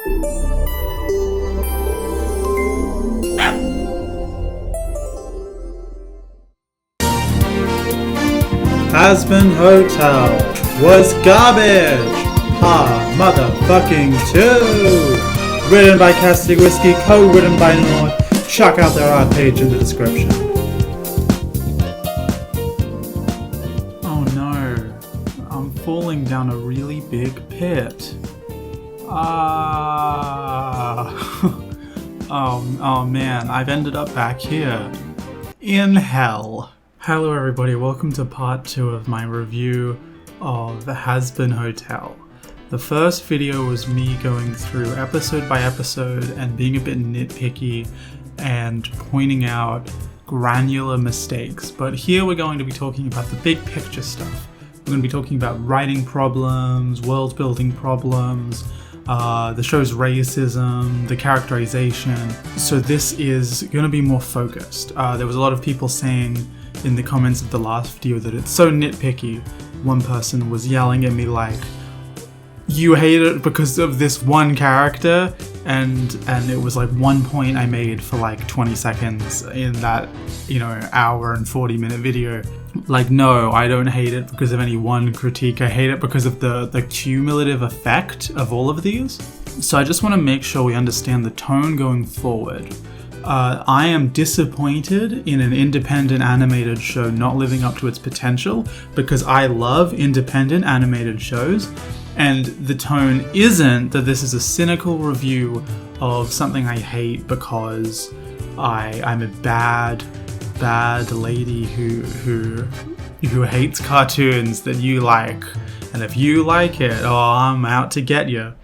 Hazbin Hotel was garbage! Ha, motherfucking two! Written by Casting Whiskey, co-written by North. Check out their art page in the description. Oh no, I'm falling down a really big pit. Oh man, I've ended up back here. In hell. Hello everybody, welcome to part 2 of my review of Hazbin Hotel. The first video was me going through episode by episode and being a bit nitpicky and pointing out granular mistakes, but here we're going to be talking about the big picture stuff. We're going to be talking about writing problems, world building problems, the show's racism, the characterization. So this is going to be more focused. There was a lot of people saying in the comments of the last video that it's so nitpicky. One person was yelling at me like, you hate it because of this one character, and it was like one point I made for like 20 seconds in that, hour and 40-minute video. Like, no, I don't hate it because of any one critique. I hate it because of the cumulative effect of all of these. So I just want to make sure we understand the tone going forward. I am disappointed in an independent animated show not living up to its potential because I love independent animated shows, and the tone isn't that this is a cynical review of something I hate because I'm a bad lady who hates cartoons that you like, and if you like it, I'm out to get you.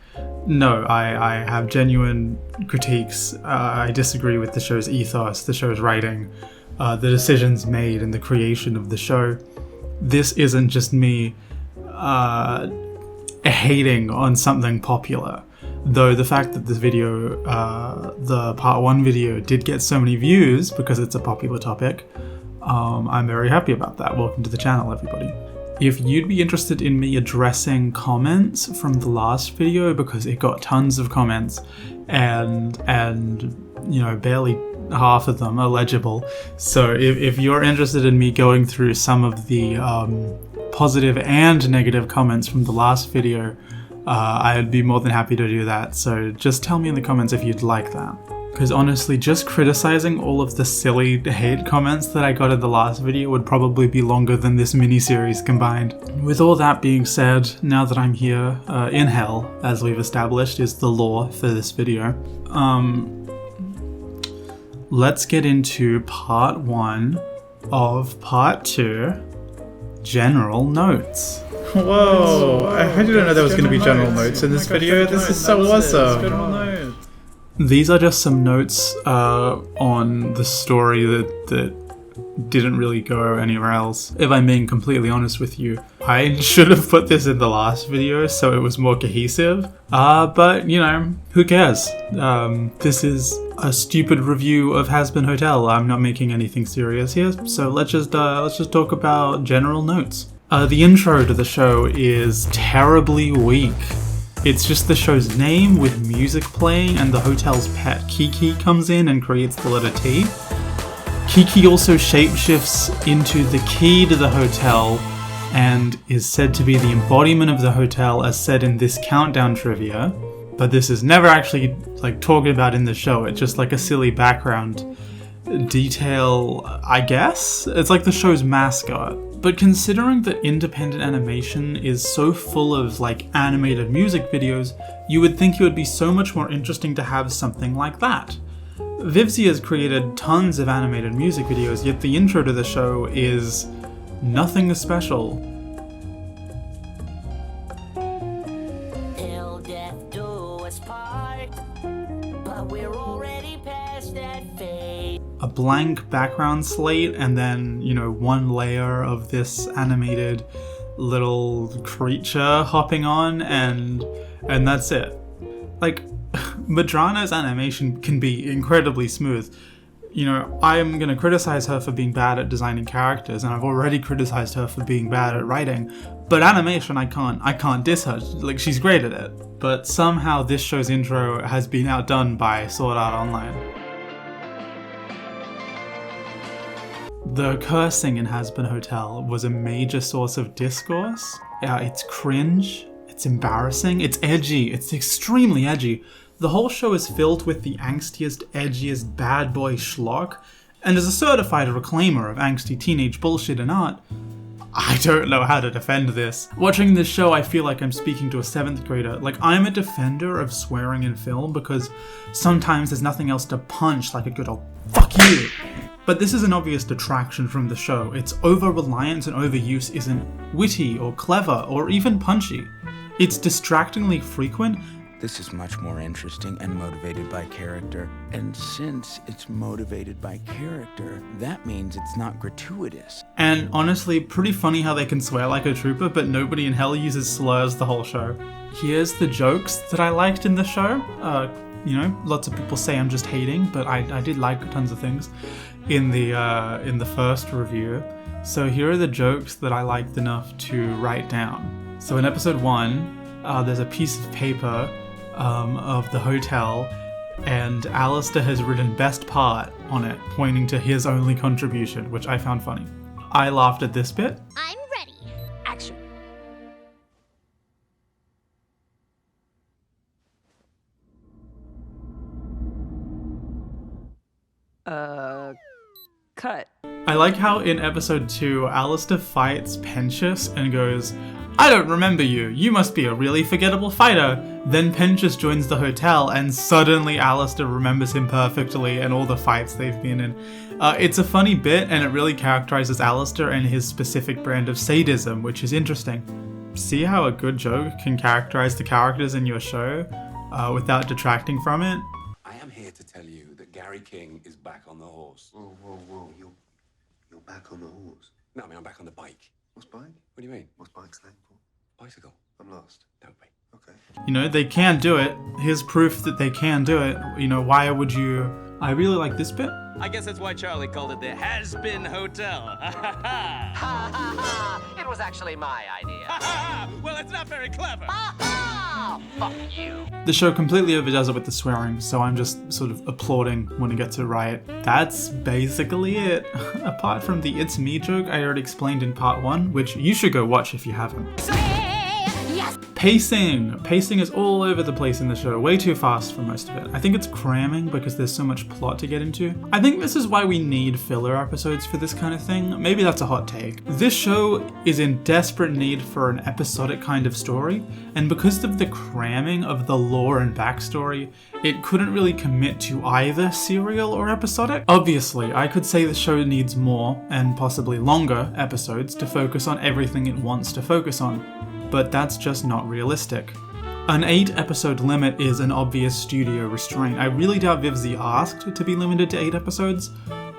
No, I have genuine critiques. I disagree with the show's ethos, the show's writing, the decisions made in the creation of the show. This isn't just me hating on something popular. Though the fact that this video, the part 1 video, did get so many views because it's a popular topic, I'm very happy about that. Welcome to the channel, everybody. If you'd be interested in me addressing comments from the last video, because it got tons of comments and barely half of them are legible. So if you're interested in me going through some of the positive and negative comments from the last video, I'd be more than happy to do that. So just tell me in the comments if you'd like that. Because honestly, just criticizing all of the silly hate comments that I got in the last video would probably be longer than this mini-series combined. With all that being said, now that I'm here, in hell, as we've established, is the lore for this video. Let's get into part 1 of part 2, general notes. Whoa, I didn't know there was going to be general notes in this video. This is so awesome. These are just some notes on the story that didn't really go anywhere else. If I'm being completely honest with you, I should have put this in the last video so it was more cohesive. But who cares? This is a stupid review of Hazbin Hotel. I'm not making anything serious here, so let's just talk about general notes. The intro to the show is terribly weak. It's just the show's name with music playing, and the hotel's pet Kiki comes in and creates the letter T. Kiki also shapeshifts into the key to the hotel and is said to be the embodiment of the hotel as said in this countdown trivia, but this is never actually talked about in the show. It's just like a silly background detail, I guess? It's like the show's mascot. But considering that independent animation is so full of animated music videos, you would think it would be so much more interesting to have something like that. Vivzie has created tons of animated music videos, yet the intro to the show is nothing special. Till death do us part, but we're already past that phase. A blank background slate and then, one layer of this animated little creature hopping on and that's it. Madrana's animation can be incredibly smooth. You know, I'm going to criticize her for being bad at designing characters, and I've already criticized her for being bad at writing, but animation, I can't diss her. Like, she's great at it. But somehow this show's intro has been outdone by Sword Art Online. The cursing in Hazbin Hotel was a major source of discourse. It's cringe, it's embarrassing, it's edgy, it's extremely edgy. The whole show is filled with the angstiest, edgiest bad boy schlock, and as a certified reclaimer of angsty teenage bullshit and art, I don't know how to defend this. Watching this show, I feel like I'm speaking to a 7th grader. Like, I'm a defender of swearing in film because sometimes there's nothing else to punch like a good old fuck you. But this is an obvious detraction from the show. Its over-reliance and overuse isn't witty or clever or even punchy. It's distractingly frequent. This is much more interesting and motivated by character. And since it's motivated by character, that means it's not gratuitous. And honestly, pretty funny how they can swear like a trooper, but nobody in hell uses slurs the whole show. Here's the jokes that I liked in the show. You know, lots of people say I'm just hating, but I did like tons of things in the first review. So here are the jokes that I liked enough to write down. So in episode 1, there's a piece of paper of the hotel, and Alistair has written best part on it, pointing to his only contribution, which I found funny. I laughed at this bit. I'm ready. Action. Cut. I like how in episode 2, Alistair fights Pentious and goes, "I don't remember you. You must be a really forgettable fighter." Then Pentious joins the hotel and suddenly Alistair remembers him perfectly and all the fights they've been in. It's a funny bit and it really characterizes Alistair and his specific brand of sadism, which is interesting. See how a good joke can characterize the characters in your show without detracting from it? I am here to tell you that Gary King is back on the horse. Whoa. You're back on the horse. No, I mean, I'm back on the bike. What's bike? What do you mean? What's bike slang for? Bicycle. I'm lost. Don't be. Okay. You know, they can do it. Here's proof that they can do it. You know, why would you... I really like this bit. I guess that's why Charlie called it the Hazbin Hotel. It was actually my idea. Well, it's not very clever. Fuck you. The show completely overdoes it with the swearing, so I'm just sort of applauding when it gets it right. That's basically it. Apart from the "it's me" joke I already explained in part 1, which you should go watch if you haven't. Yes. Pacing! Pacing is all over the place in the show, way too fast for most of it. I think it's cramming because there's so much plot to get into. I think this is why we need filler episodes for this kind of thing. Maybe that's a hot take. This show is in desperate need for an episodic kind of story, and because of the cramming of the lore and backstory, it couldn't really commit to either serial or episodic. Obviously, I could say the show needs more, and possibly longer, episodes to focus on everything it wants to focus on. But that's just not realistic. An 8-episode limit is an obvious studio restraint. I really doubt Vivzie asked to be limited to 8 episodes.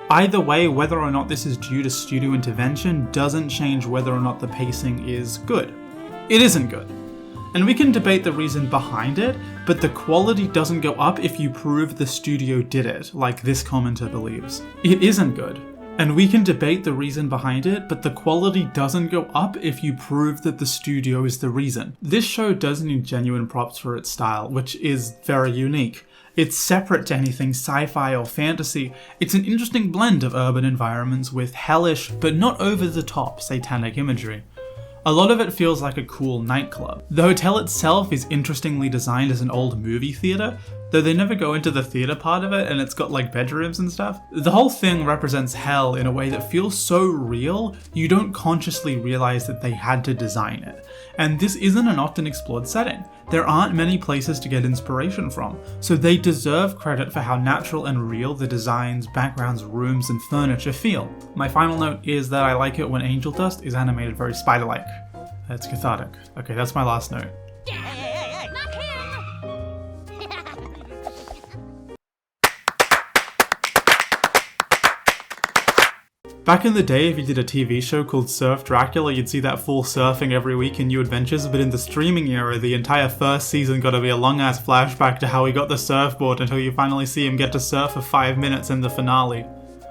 Either way, whether or not this is due to studio intervention doesn't change whether or not the pacing is good. It isn't good. And we can debate the reason behind it, but the quality doesn't go up if you prove the studio did it, like this commenter believes. It isn't good. And we can debate the reason behind it, but the quality doesn't go up if you prove that the studio is the reason. This show does need genuine props for its style, which is very unique. It's separate to anything sci-fi or fantasy. It's an interesting blend of urban environments with hellish, but not over-the-top satanic imagery. A lot of it feels like a cool nightclub. The hotel itself is interestingly designed as an old movie theater, though they never go into the theater part of it and it's got like bedrooms and stuff. The whole thing represents hell in a way that feels so real, you don't consciously realize that they had to design it. And this isn't an often explored setting. There aren't many places to get inspiration from, so they deserve credit for how natural and real the designs, backgrounds, rooms, and furniture feel. My final note is that I like it when angel dust is animated very spider-like. It's cathartic. Okay, that's my last note. Not here. Back in the day, if you did a TV show called Surf Dracula, you'd see that fool surfing every week in New Adventures, but in the streaming era, the entire first season got to be a long-ass flashback to how he got the surfboard until you finally see him get to surf for 5 minutes in the finale.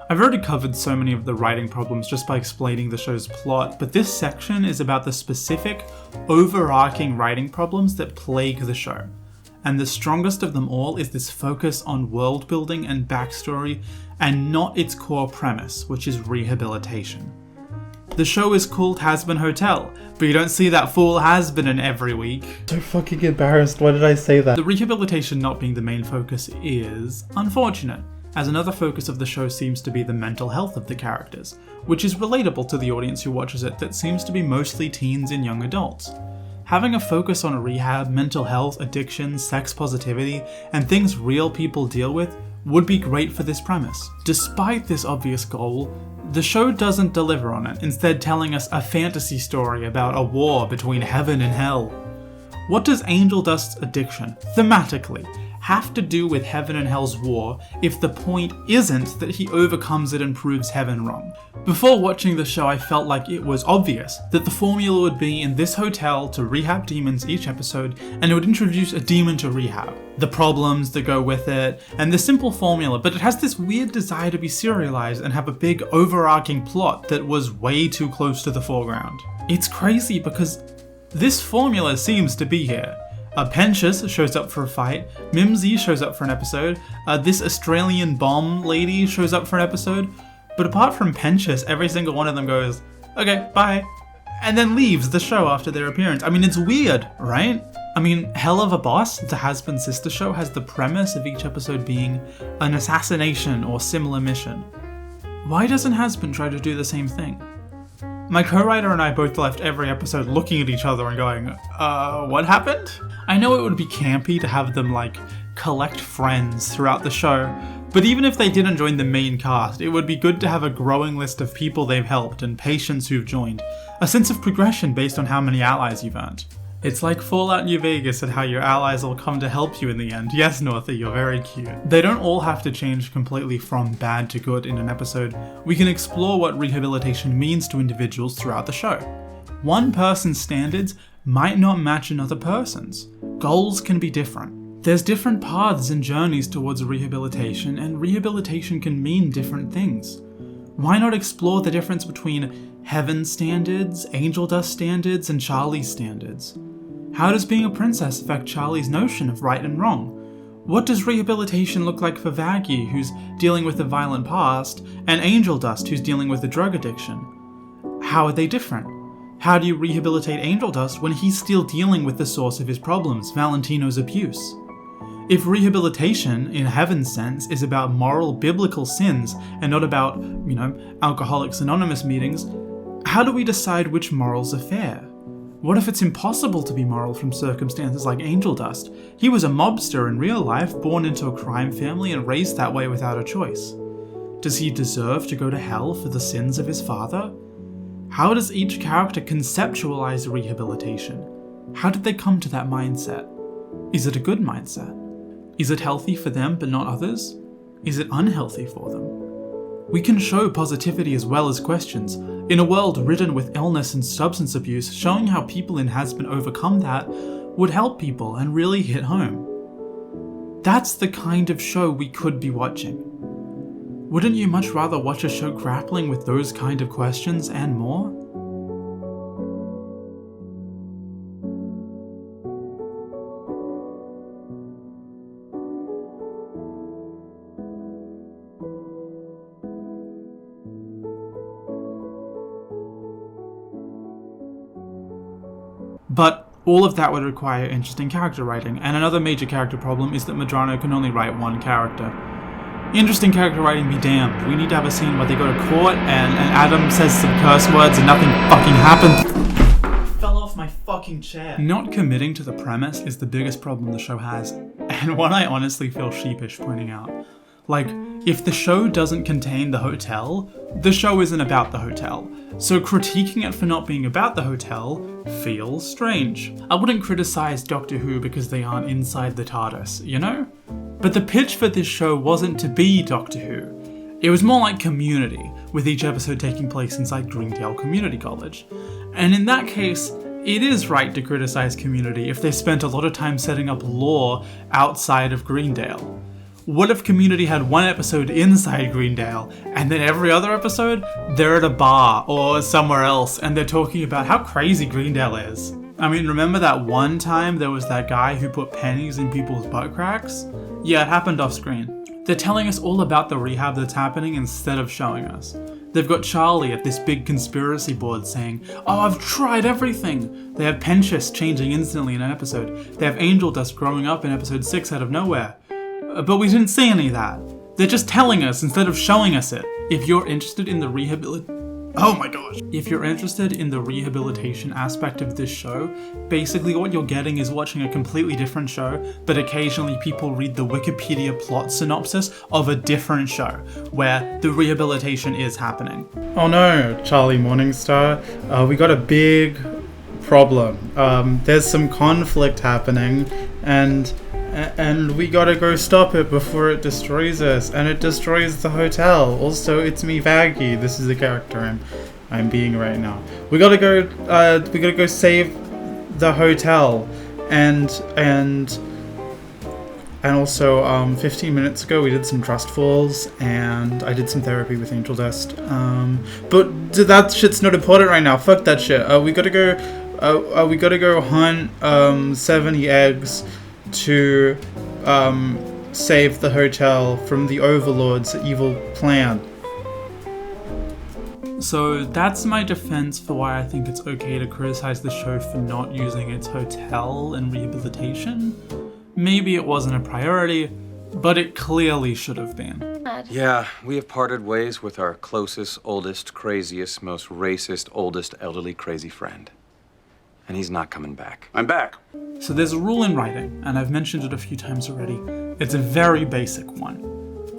I've already covered so many of the writing problems just by explaining the show's plot, but this section is about the specific, overarching writing problems that plague the show. And the strongest of them all is this focus on world building and backstory, and not its core premise, which is rehabilitation. The show is called Hazbin Hotel, but you don't see that fool Hazbin in every week. So fucking embarrassed, why did I say that? The rehabilitation not being the main focus is unfortunate, as another focus of the show seems to be the mental health of the characters, which is relatable to the audience who watches it that seems to be mostly teens and young adults. Having a focus on rehab, mental health, addiction, sex positivity, and things real people deal with would be great for this premise. Despite this obvious goal, the show doesn't deliver on it, instead telling us a fantasy story about a war between heaven and hell. What does Angel Dust's addiction, thematically, have to do with heaven and hell's war if the point isn't that he overcomes it and proves heaven wrong? Before watching the show, I felt like it was obvious that the formula would be in this hotel to rehab demons each episode, and it would introduce a demon to rehab, the problems that go with it, and the simple formula, but it has this weird desire to be serialized and have a big overarching plot that was way too close to the foreground. It's crazy because this formula seems to be here. Pentious shows up for a fight, Mimsy shows up for an episode, this Australian bomb lady shows up for an episode, but apart from Pentious, every single one of them goes, okay, bye, and then leaves the show after their appearance. I mean, it's weird, right? I mean, Hell of a Boss, the Hazbin sister show, has the premise of each episode being an assassination or similar mission. Why doesn't Hazbin try to do the same thing? My co-writer and I both left every episode looking at each other and going, what happened? I know it would be campy to have them, like, collect friends throughout the show, but even if they didn't join the main cast, it would be good to have a growing list of people they've helped and patients who've joined, a sense of progression based on how many allies you've earned. It's like Fallout New Vegas and how your allies will come to help you in the end. Yes, Northy, you're very cute. They don't all have to change completely from bad to good in an episode. We can explore what rehabilitation means to individuals throughout the show. One person's standards might not match another person's. Goals can be different. There's different paths and journeys towards rehabilitation, and rehabilitation can mean different things. Why not explore the difference between Heaven's standards, Angel Dust standards, and Charlie's standards? How does being a princess affect Charlie's notion of right and wrong? What does rehabilitation look like for Vaggie, who's dealing with a violent past, and Angel Dust, who's dealing with a drug addiction? How are they different? How do you rehabilitate Angel Dust when he's still dealing with the source of his problems, Valentino's abuse? If rehabilitation, in Heaven's sense, is about moral biblical sins and not about, Alcoholics Anonymous meetings, how do we decide which morals are fair? What if it's impossible to be moral from circumstances like Angel Dust? He was a mobster in real life, born into a crime family and raised that way without a choice. Does he deserve to go to hell for the sins of his father? How does each character conceptualize rehabilitation? How did they come to that mindset? Is it a good mindset? Is it healthy for them but not others? Is it unhealthy for them? We can show positivity as well as questions. In a world ridden with illness and substance abuse, showing how people in Hazbin overcome that would help people and really hit home. That's the kind of show we could be watching. Wouldn't you much rather watch a show grappling with those kind of questions and more? But all of that would require interesting character writing, and another major character problem is that Medrano can only write one character. Interesting character writing be damned. We need to have a scene where they go to court and Adam says some curse words and nothing fucking happens. I fell off my fucking chair. Not committing to the premise is the biggest problem the show has, and one I honestly feel sheepish pointing out. Like, if the show doesn't contain the hotel, the show isn't about the hotel. So critiquing it for not being about the hotel feels strange. I wouldn't criticize Doctor Who because they aren't inside the TARDIS, you know? But the pitch for this show wasn't to be Doctor Who. It was more like Community, with each episode taking place inside Greendale Community College. And in that case, it is right to criticize Community if they spent a lot of time setting up lore outside of Greendale. What if Community had one episode inside Greendale, and then every other episode, they're at a bar or somewhere else, and they're talking about how crazy Greendale is? I mean, remember that one time there was that guy who put pennies in people's butt cracks? Yeah, it happened off screen. They're telling us all about the rehab that's happening instead of showing us. They've got Charlie at this big conspiracy board saying, "Oh, I've tried everything." They have Pentious changing instantly in an episode. They have Angel Dust growing up in episode 6 out of nowhere. But we didn't see any of that. They're just telling us instead of showing us it. If you're interested in the If you're interested in the rehabilitation aspect of this show, basically what you're getting is watching a completely different show, but occasionally people read the Wikipedia plot synopsis of a different show, where the rehabilitation is happening. Oh no, Charlie Morningstar, we got a big problem. There's some conflict happening, and we gotta go stop it before it destroys us, and it destroys the hotel. Also, it's me, Vaggie. This is the character I'm being right now. We gotta go save the hotel, and also 15 minutes ago we did some trust falls, and I did some therapy with Angel Dust. But that shit's not important right now. Fuck that shit. We gotta go hunt 70 eggs to save the hotel from the Overlord's evil plan. So that's my defense for why I think it's okay to criticize the show for not using its hotel in rehabilitation. Maybe it wasn't a priority, but it clearly should have been. Yeah, we have parted ways with our closest, oldest, craziest, most racist, oldest, elderly, crazy friend. And he's not coming back. I'm back. So there's a rule in writing, and I've mentioned it a few times already. It's a very basic one.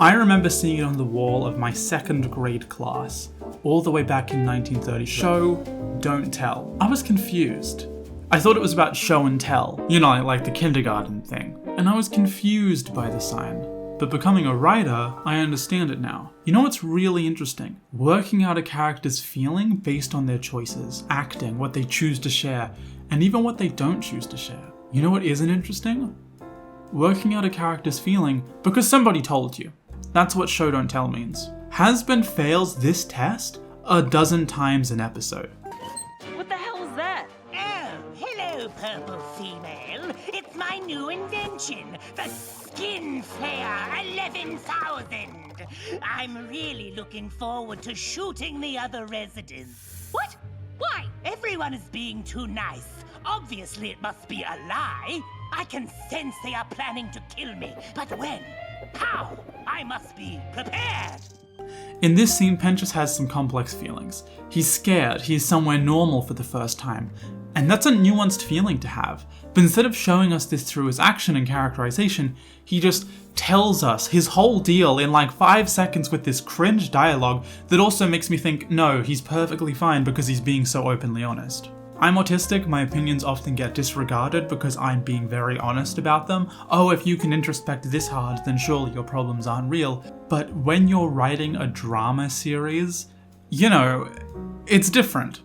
I remember seeing it on the wall of my 2nd grade class, all the way back in 1930. Show, don't tell. I was confused. I thought it was about show and tell, you know, like the kindergarten thing. And I was confused by the sign. But becoming a writer, I understand it now. You know what's really interesting? Working out a character's feeling based on their choices, acting, what they choose to share, and even what they don't choose to share. You know what isn't interesting? Working out a character's feeling because somebody told you. That's what show don't tell means. Hazbin fails this test a dozen times an episode. What the hell is that? Oh, hello, purple female. It's my new invention, the Skin Slayer 11,000. I'm really looking forward to shooting the other residents. What? Why? Everyone is being too nice. Obviously, it must be a lie. I can sense they are planning to kill me. But when? How? I must be prepared. In this scene, Pentious has some complex feelings. He's scared, he's somewhere normal for the first time. And that's a nuanced feeling to have. But instead of showing us this through his action and characterization, he just tells us his whole deal in like 5 seconds with this cringe dialogue that also makes me think, no, he's perfectly fine because he's being so openly honest. I'm autistic, my opinions often get disregarded because I'm being very honest about them. Oh, if you can introspect this hard, then surely your problems aren't real. But when you're writing a drama series, you know, it's different.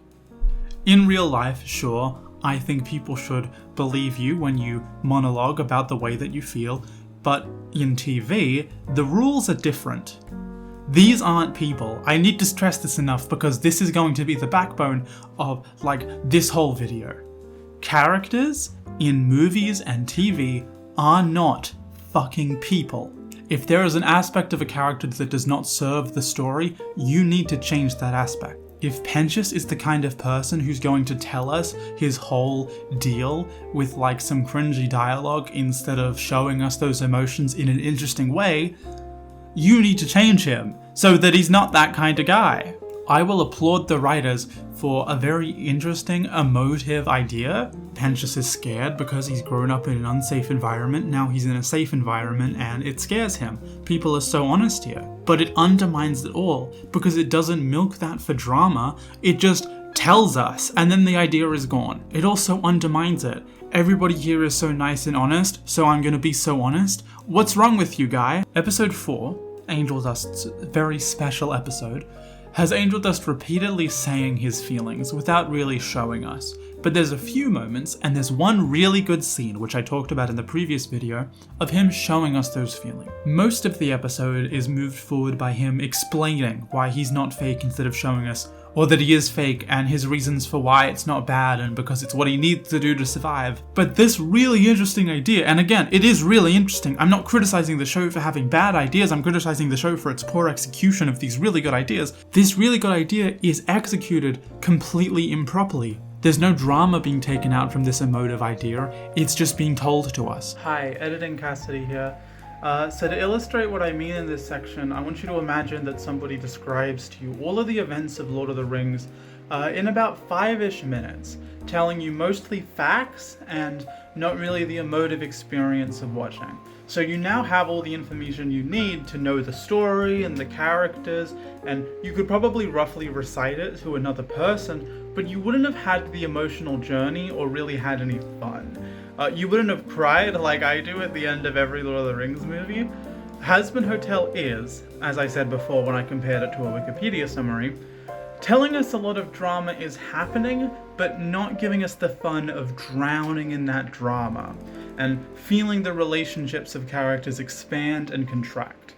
In real life, sure, I think people should believe you when you monologue about the way that you feel, but in TV, the rules are different. These aren't people. I need to stress this enough because this is going to be the backbone of, like, this whole video. Characters in movies and TV are not fucking people. If there is an aspect of a character that does not serve the story, you need to change that aspect. If Pentious is the kind of person who's going to tell us his whole deal with like some cringy dialogue instead of showing us those emotions in an interesting way, you need to change him so that he's not that kind of guy. I will applaud the writers for a very interesting, emotive idea. Pentious is scared because he's grown up in an unsafe environment, now he's in a safe environment and it scares him. People are so honest here. But it undermines it all because it doesn't milk that for drama, it just tells us and then the idea is gone. It also undermines it. Everybody here is so nice and honest, so I'm gonna be so honest. What's wrong with you, guy? Episode 4, Angel Dust's very special episode, has Angel Dust repeatedly saying his feelings without really showing us. But there's a few moments, and there's one really good scene, which I talked about in the previous video, of him showing us those feelings. Most of the episode is moved forward by him explaining why he's not fake instead of showing us, or that he is fake and his reasons for why it's not bad and because it's what he needs to do to survive. But this really interesting idea, and again, it is really interesting. I'm not criticizing the show for having bad ideas, I'm criticizing the show for its poor execution of these really good ideas. This really good idea is executed completely improperly. There's no drama being taken out from this emotive idea, it's just being told to us. Hi, Editing Cassidy here. So to illustrate what I mean in this section, I want you to imagine that somebody describes to you all of the events of Lord of the Rings in about 5-ish minutes, telling you mostly facts and not really the emotive experience of watching. So you now have all the information you need to know the story and the characters, and you could probably roughly recite it to another person, but you wouldn't have had the emotional journey or really had any fun. You wouldn't have cried like I do at the end of every Lord of the Rings movie. Hazbin Hotel is, as I said before when I compared it to a Wikipedia summary, telling us a lot of drama is happening, but not giving us the fun of drowning in that drama, and feeling the relationships of characters expand and contract.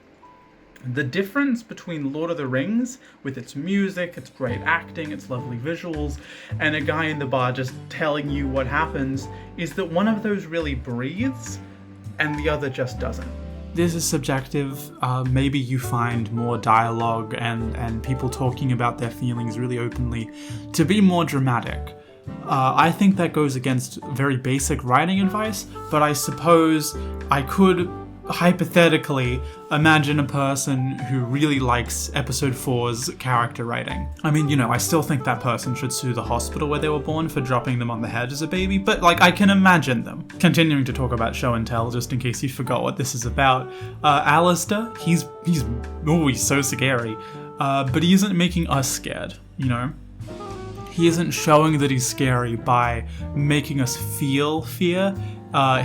The difference between Lord of the Rings, with its music, its great acting, its lovely visuals, and a guy in the bar just telling you what happens, is that one of those really breathes, and the other just doesn't. This is subjective. Maybe you find more dialogue and people talking about their feelings really openly to be more dramatic. I think that goes against very basic writing advice, but I suppose I could hypothetically imagine a person who really likes episode 4's character writing. I mean, you know, I still think that person should sue the hospital where they were born for dropping them on the head as a baby, but like, I can imagine them. Continuing to talk about show and tell, just in case you forgot what this is about. Alistair, he's so scary, but he isn't making us scared, you know? He isn't showing that he's scary by making us feel fear.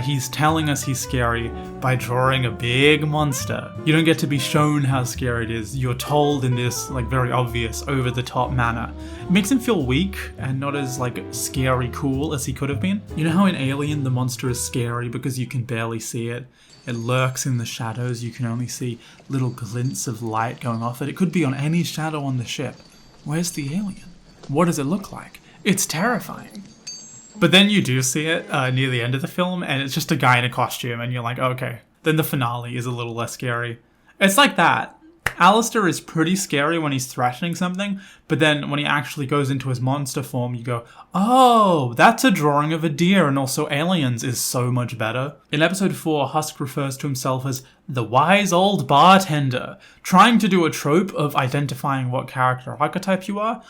He's telling us he's scary by drawing a big monster. You don't get to be shown how scary it is. You're told in this like very obvious, over-the-top manner. It makes him feel weak and not as like scary cool as he could have been. You know how in Alien the monster is scary because you can barely see it? It lurks in the shadows. You can only see little glints of light going off it. It could be on any shadow on the ship. Where's the alien? What does it look like? It's terrifying. But then you do see it near the end of the film, and it's just a guy in a costume, and you're like, okay. Then the finale is a little less scary. It's like that. Alistair is pretty scary when he's threatening something, but then when he actually goes into his monster form, you go, oh, that's a drawing of a deer, and also Aliens is so much better. In episode 4, Husk refers to himself as the wise old bartender, trying to do a trope of identifying what character archetype you are.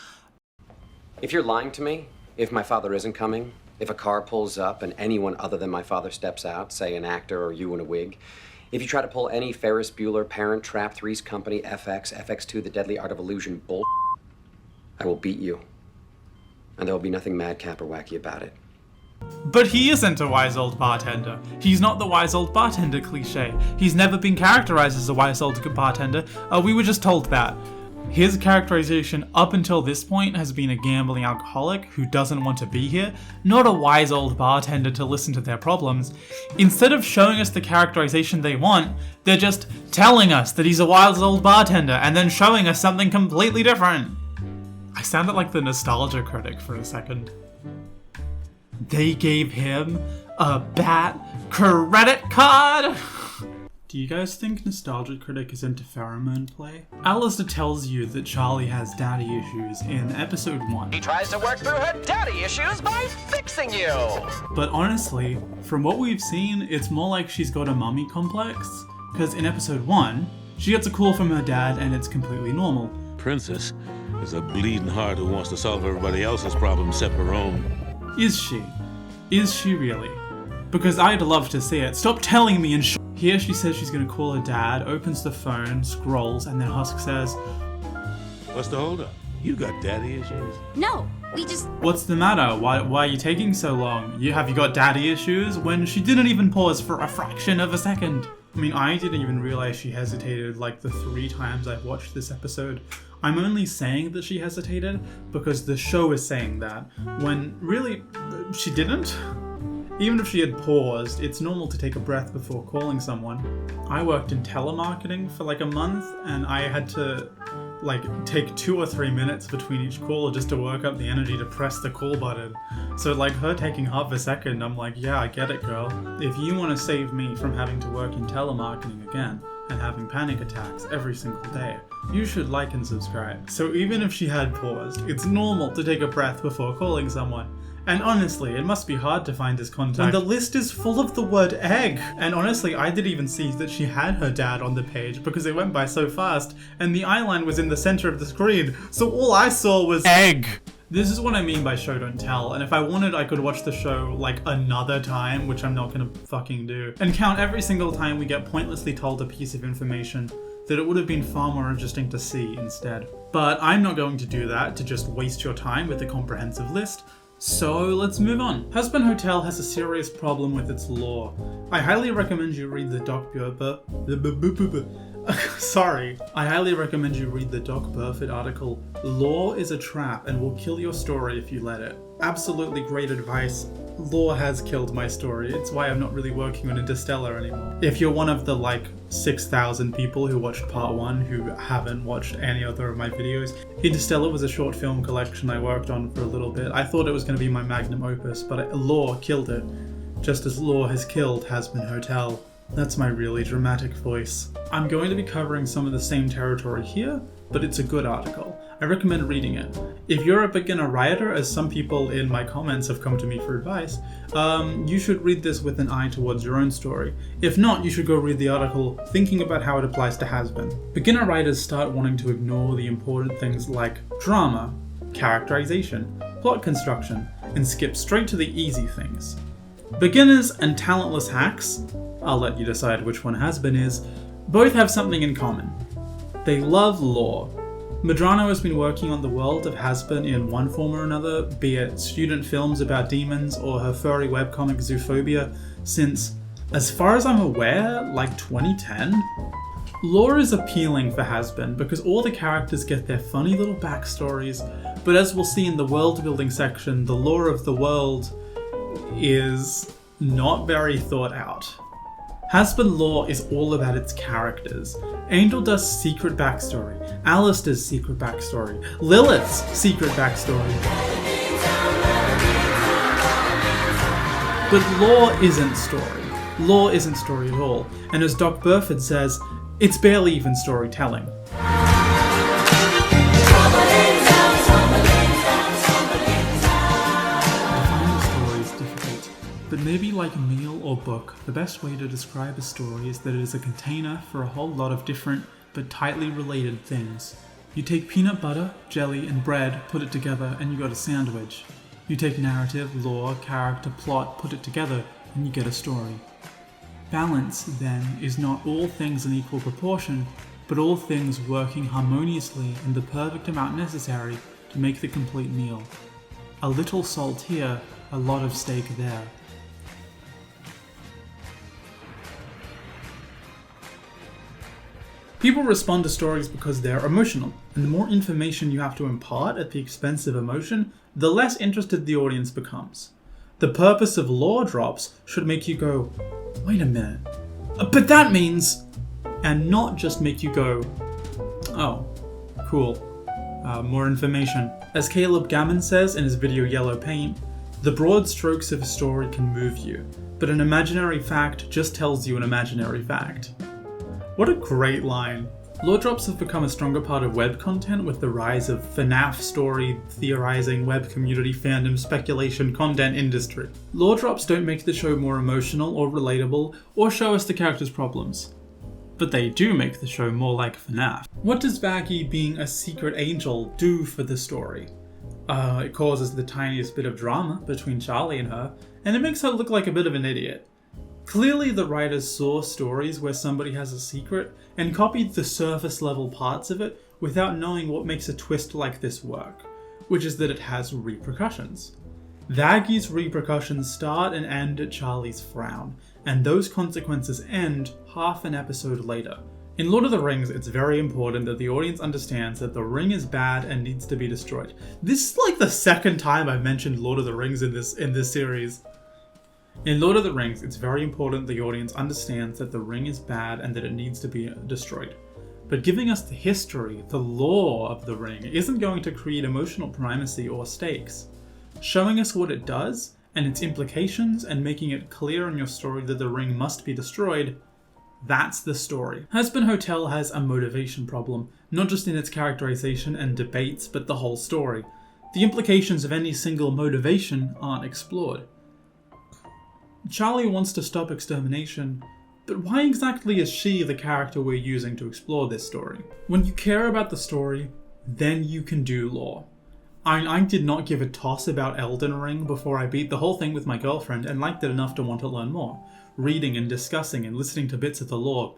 If you're lying to me, if my father isn't coming, if a car pulls up and anyone other than my father steps out, say an actor or you in a wig, if you try to pull any Ferris Bueller, Parent Trap, Three's Company, FX, FX2, The Deadly Art of Illusion bull, I will beat you. And there will be nothing madcap or wacky about it. But he isn't a wise old bartender. He's not the wise old bartender cliche. He's never been characterized as a wise old bartender. We were just told that. His characterization up until this point has been a gambling alcoholic who doesn't want to be here, not a wise old bartender to listen to their problems. Instead of showing us the characterization they want, they're just telling us that he's a wise old bartender and then showing us something completely different. I sounded like the nostalgia critic for a second. They gave him a bat credit card? Do you guys think Nostalgia Critic is into pheromone play? Alistair tells you that Charlie has daddy issues in episode 1. He tries to work through her daddy issues by fixing you. But honestly, from what we've seen, it's more like she's got a mummy complex. Because in episode 1, she gets a call from her dad and it's completely normal. Princess is a bleeding heart who wants to solve everybody else's problems except her own. Is she? Is she really? Because I'd love to see it. Stop telling me and Here she says she's gonna call her dad, opens the phone, scrolls, and then Husk says, What's the holdup? You got daddy issues? No, we just... What's the matter? Why are you taking so long? Have you got daddy issues? When she didn't even pause for a fraction of a second. I mean, I didn't even realize she hesitated like the 3 times I've watched this episode. I'm only saying that she hesitated because the show is saying that, when really, she didn't. Even if she had paused, it's normal to take a breath before calling someone. I worked in telemarketing for like a month, and I had to like take 2 or 3 minutes between each call just to work up the energy to press the call button. So like her taking half a second, I'm like, yeah, I get it, girl. If you want to save me from having to work in telemarketing again and having panic attacks every single day, you should like and subscribe. So even if she had paused, it's normal to take a breath before calling someone. And honestly, it must be hard to find this contact when the list is full of the word egg. And honestly, I didn't even see that she had her dad on the page because it went by so fast and the eyeline was in the center of the screen. So all I saw was egg. This is what I mean by show don't tell, and if I wanted I could watch the show like another time, which I'm not gonna fucking do, and count every single time we get pointlessly told a piece of information that it would have been far more interesting to see instead. But I'm not going to do that to just waste your time with a comprehensive list. So let's move on. Hazbin Hotel has a serious problem with its lore. I highly recommend you read the I highly recommend you read the Doc Burford article, Lore is a Trap and Will Kill Your Story If You Let It. Absolutely great advice. Lore has killed my story. It's why I'm not really working on Interstellar anymore. If you're one of the like 6,000 people who watched part 1 who haven't watched any other of my videos, Interstellar was a short film collection I worked on for a little bit. I thought it was going to be my magnum opus, but Lore killed it, just as Lore has killed Hazbin Hotel. That's my really dramatic voice. I'm going to be covering some of the same territory here, but it's a good article. I recommend reading it. If you're a beginner writer, as some people in my comments have come to me for advice, you should read this with an eye towards your own story. If not, you should go read the article thinking about how it applies to Hazbin. Beginner writers start wanting to ignore the important things like drama, characterization, plot construction, and skip straight to the easy things. Beginners and talentless hacks, I'll let you decide which one Hazbin is, both have something in common. They love lore. Medrano has been working on the world of Hazbin in one form or another, be it student films about demons or her furry webcomic Zoophobia, since, as far as I'm aware, like 2010? Lore is appealing for Hazbin because all the characters get their funny little backstories, but as we'll see in the world building section, the lore of the world is not very thought out. Hazbin lore is all about its characters. Angel Dust's secret backstory, Alistair's secret backstory, Lilith's secret backstory. But lore isn't story. Lore isn't story at all, and as Doc Burford says, it's barely even storytelling. But maybe like meal or book, the best way to describe a story is that it is a container for a whole lot of different but tightly related things. You take peanut butter, jelly, and bread, put it together, and you got a sandwich. You take narrative, lore, character, plot, put it together, and you get a story. Balance, then, is not all things in equal proportion, but all things working harmoniously in the perfect amount necessary to make the complete meal. A little salt here, a lot of steak there. People respond to stories because they're emotional, and the more information you have to impart at the expense of emotion, the less interested the audience becomes. The purpose of lore drops should make you go, wait a minute, but that means, and not just make you go, oh, cool, more information. As Caleb Gammon says in his video Yellow Paint, the broad strokes of a story can move you, but an imaginary fact just tells you an imaginary fact. What a great line. Lore drops have become a stronger part of web content with the rise of FNAF story, theorizing, web community, fandom, speculation, content industry. Lore drops don't make the show more emotional or relatable or show us the characters' problems. But they do make the show more like FNAF. What does Vaggie being a secret angel do for the story? It causes the tiniest bit of drama between Charlie and her, and it makes her look like a bit of an idiot. Clearly the writers saw stories where somebody has a secret and copied the surface level parts of it without knowing what makes a twist like this work, which is that it has repercussions. Vaggie's repercussions start and end at Charlie's frown, and those consequences end half an episode later. In Lord of the Rings, it's very important that the audience understands that the ring is bad and needs to be destroyed. This is like the second time I've mentioned Lord of the Rings in this series. In Lord of the Rings, it's very important the audience understands that the ring is bad and that it needs to be destroyed. But giving us the history, the lore of the ring, isn't going to create emotional primacy or stakes. Showing us what it does and its implications and making it clear in your story that the ring must be destroyed, that's the story. Hazbin Hotel has a motivation problem, not just in its characterization and debates, but the whole story. The implications of any single motivation aren't explored. Charlie wants to stop extermination, but why exactly is she the character we're using to explore this story? When you care about the story, then you can do lore. I did not give a toss about Elden Ring before I beat the whole thing with my girlfriend and liked it enough to want to learn more, reading and discussing and listening to bits of the lore.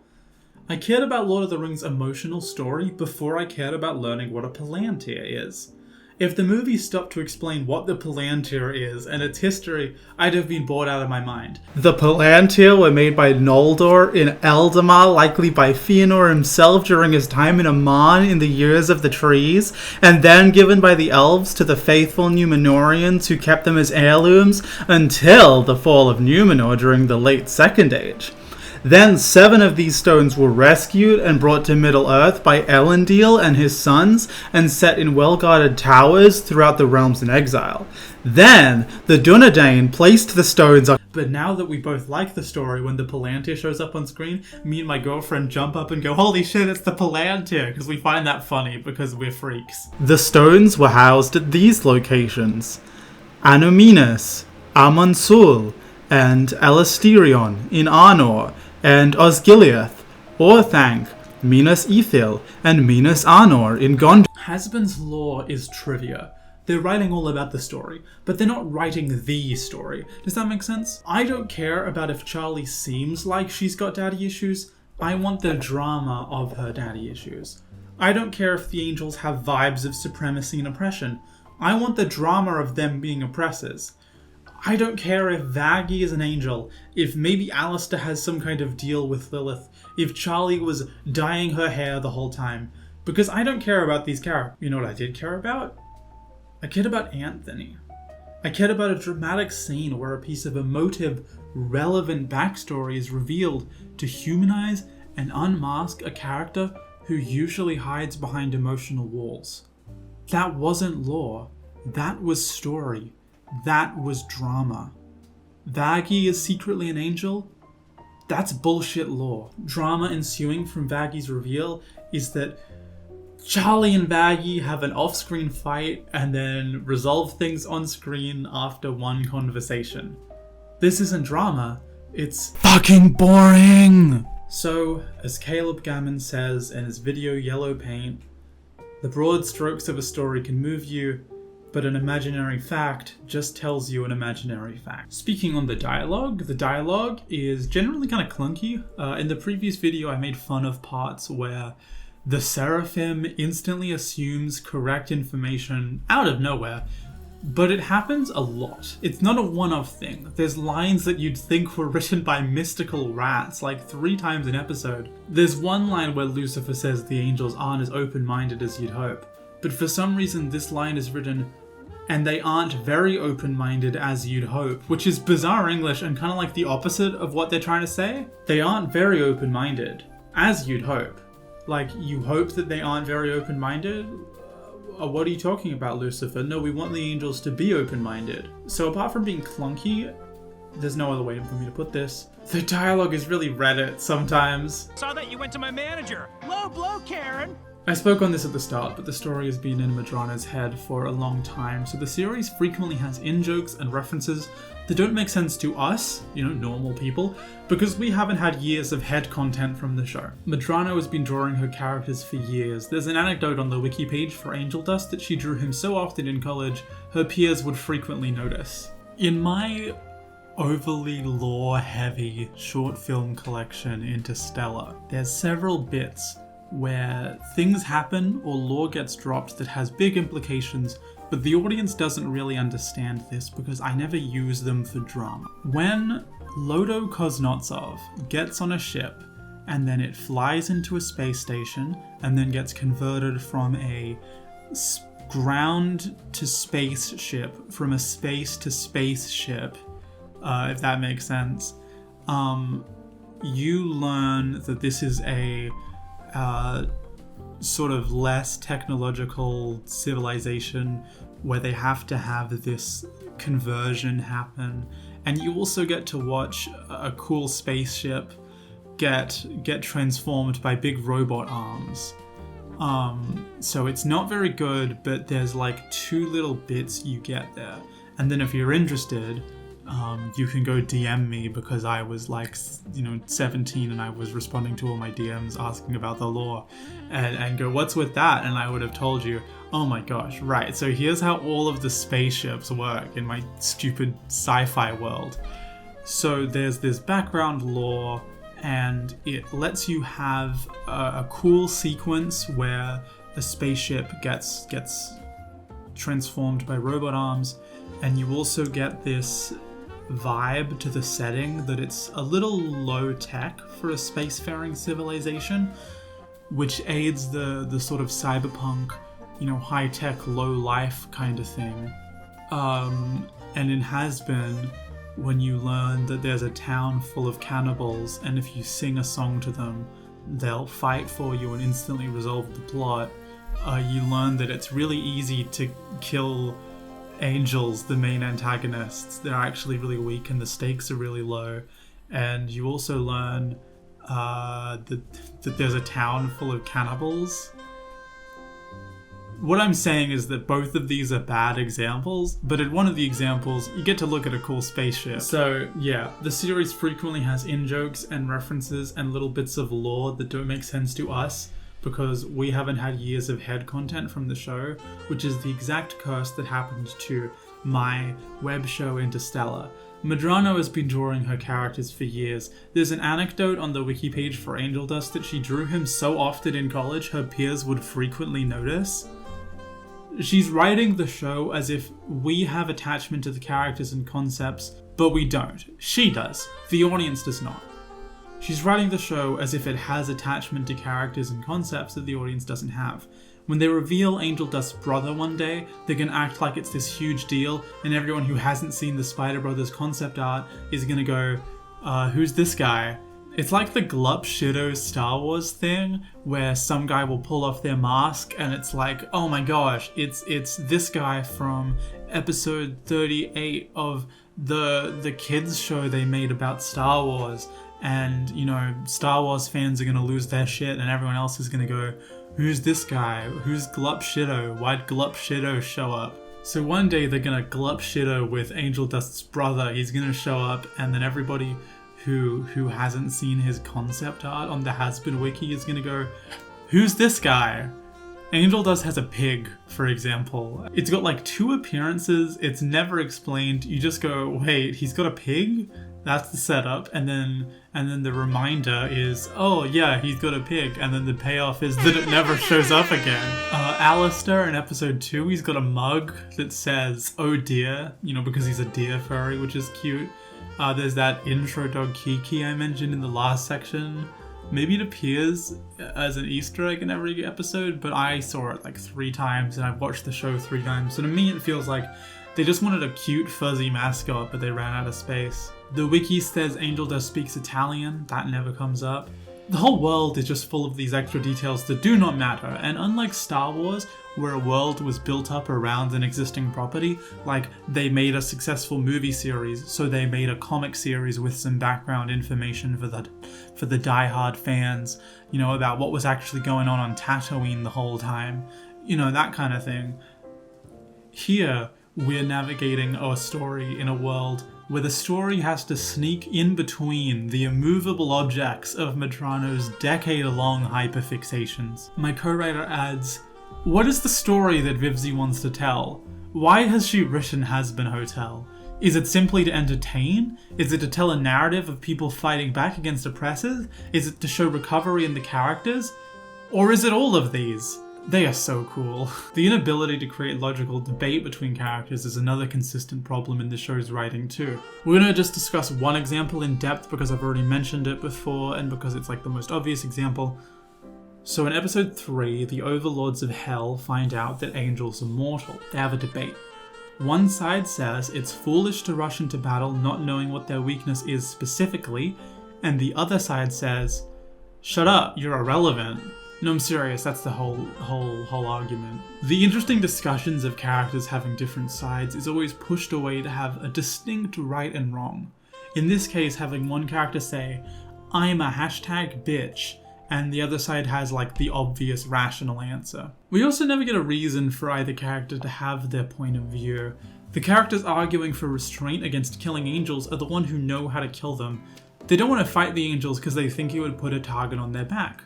I cared about Lord of the Rings' emotional story before I cared about learning what a Palantir is. If the movie stopped to explain what the Palantir is and its history, I'd have been bored out of my mind. The Palantir were made by Noldor in Eldamar, likely by Fëanor himself during his time in Aman in the Years of the Trees, and then given by the elves to the faithful Númenóreans who kept them as heirlooms until the fall of Númenor during the late Second Age. Then 7 of these stones were rescued and brought to Middle-earth by Elendil and his sons and set in well-guarded towers throughout the realms in exile. Then the Dunedain placed the stones on... But now that we both like the story, when the Palantir shows up on screen, me and my girlfriend jump up and go, "Holy shit, it's the Palantir!" because we find that funny because we're freaks. The stones were housed at these locations: Anomenas, Amansul, and Elasterion in Arnor, and Osgiliath, Orthanc, Minas Ithil, and Minas Anor in Gondor. Hazbin's lore is trivia. They're writing all about the story, but they're not writing the story. Does that make sense? I don't care about if Charlie seems like she's got daddy issues. I want the drama of her daddy issues. I don't care if the angels have vibes of supremacy and oppression. I want the drama of them being oppressors. I don't care if Vaggie is an angel, if maybe Alistair has some kind of deal with Lilith, if Charlie was dyeing her hair the whole time, because I don't care about these characters. You know what I did care about? I cared about Anthony. I cared about a dramatic scene where a piece of emotive, relevant backstory is revealed to humanize and unmask a character who usually hides behind emotional walls. That wasn't lore. That was story. That was drama. Vaggie is secretly an angel? That's bullshit lore. Drama ensuing from Vaggie's reveal is that Charlie and Vaggie have an off-screen fight and then resolve things on screen after one conversation. This isn't drama, it's fucking boring! So, as Caleb Gammon says in his video Yellow Paint, the broad strokes of a story can move you, but an imaginary fact just tells you an imaginary fact. Speaking on the dialogue is generally kind of clunky. In the previous video I made fun of parts where the Seraphim instantly assumes correct information out of nowhere, but it happens a lot. It's not a one-off thing. There's lines that you'd think were written by mystical rats like 3 times an episode. There's one line where Lucifer says the angels aren't as open-minded as you'd hope, but for some reason this line is written, "and they aren't very open-minded as you'd hope," which is bizarre English and kind of like the opposite of what they're trying to say. They aren't very open-minded as you'd hope. Like, you hope that they aren't very open-minded? What are you talking about, Lucifer? No, we want the angels to be open-minded. So apart from being clunky, there's no other way for me to put this. The dialogue is really Reddit sometimes. Saw that you went to my manager. Low blow, Karen. I spoke on this at the start, but the story has been in Madrana's head for a long time, so the series frequently has in-jokes and references that don't make sense to us, normal people, because we haven't had years of head content from the show. Madrana has been drawing her characters for years. There's an anecdote on the wiki page for Angel Dust that she drew him so often in college, her peers would frequently notice. In my overly lore-heavy short film collection Interstellar, there's several bits where things happen or lore gets dropped that has big implications, but the audience doesn't really understand this because I never use them for drama. When Lodo Kuznetsov gets on a ship and then it flies into a space station and then gets converted from a ground to space ship, from a space to spaceship, if that makes sense, you learn that this is a sort of less technological civilization where they have to have this conversion happen, and you also get to watch a cool spaceship get transformed by big robot arms. So it's not very good, but there's like 2 little bits you get there. And then if you're interested, you can go DM me, because I was like, 17 and I was responding to all my DMs asking about the lore, and go, what's with that? And I would have told you, oh my gosh, right, so here's how all of the spaceships work in my stupid sci-fi world. So there's this background lore, and it lets you have a cool sequence where a spaceship gets transformed by robot arms, and you also get this vibe to the setting that it's a little low tech for a spacefaring civilization, which aids the sort of cyberpunk, high tech, low life kind of thing. And in Hazbin, when you learn that there's a town full of cannibals, and if you sing a song to them, they'll fight for you and instantly resolve the plot, you learn that it's really easy to kill angels, the main antagonists. They're actually really weak and the stakes are really low. And you also learn that there's a town full of cannibals. What I'm saying is that both of these are bad examples, but in one of the examples, you get to look at a cool spaceship. So yeah, the series frequently has in-jokes and references and little bits of lore that don't make sense to us, because we haven't had years of head content from the show, which is the exact curse that happened to my web show Interstellar. Madrano has been drawing her characters for years. There's an anecdote on the wiki page for Angel Dust that she drew him so often in college her peers would frequently notice. She's writing the show as if we have attachment to the characters and concepts, but we don't. She does. The audience does not. She's writing the show as if it has attachment to characters and concepts that the audience doesn't have. When they reveal Angel Dust's brother one day, they can act like it's this huge deal, and everyone who hasn't seen the Spider Brothers concept art is gonna go, who's this guy? It's like the Glup Shido Star Wars thing, where some guy will pull off their mask and it's like, oh my gosh, it's this guy from episode 38 of the kids show they made about Star Wars. And, Star Wars fans are going to lose their shit and everyone else is going to go, who's this guy? Who's Glup Shido? Why'd Glup Shido show up? So one day they're going to Glup Shido with Angel Dust's brother. He's going to show up, and then everybody who hasn't seen his concept art on the Hazbin wiki is going to go, who's this guy? Angel Dust has a pig, for example. It's got like 2 appearances. It's never explained. You just go, wait, he's got a pig? That's the setup, and then the reminder is, oh yeah, he's got a pig, and then the payoff is that it never shows up again. Alistair in episode 2, he's got a mug that says, oh dear, because he's a deer furry, which is cute. There's that intro dog Kiki I mentioned in the last section. Maybe it appears as an Easter egg in every episode, but I saw it like 3 times, and I've watched the show 3 times, so to me it feels like they just wanted a cute fuzzy mascot, but they ran out of space. The wiki says Angel Dust speaks Italian. That never comes up. The whole world is just full of these extra details that do not matter, and unlike Star Wars, where a world was built up around an existing property, like they made a successful movie series, so they made a comic series with some background information for the die-hard fans, about what was actually going on Tatooine the whole time, that kind of thing. Here, we're navigating a story in a world where the story has to sneak in between the immovable objects of Madrano's decade-long hyperfixations. My co-writer adds, what is the story that Vivzie wants to tell? Why has she written Hazbin Hotel? Is it simply to entertain? Is it to tell a narrative of people fighting back against oppressors? Is it to show recovery in the characters? Or is it all of these? They are so cool. The inability to create logical debate between characters is another consistent problem in the show's writing too. We're gonna just discuss one example in depth because I've already mentioned it before and because it's like the most obvious example. So in episode 3, the overlords of hell find out that angels are mortal. They have a debate. One side says it's foolish to rush into battle not knowing what their weakness is specifically, and the other side says, shut up, you're irrelevant. No, I'm serious, that's the whole argument. The interesting discussions of characters having different sides is always pushed away to have a distinct right and wrong. In this case, having one character say, I'm a #bitch, and the other side has like the obvious rational answer. We also never get a reason for either character to have their point of view. The characters arguing for restraint against killing angels are the ones who know how to kill them. They don't want to fight the angels because they think it would put a target on their back.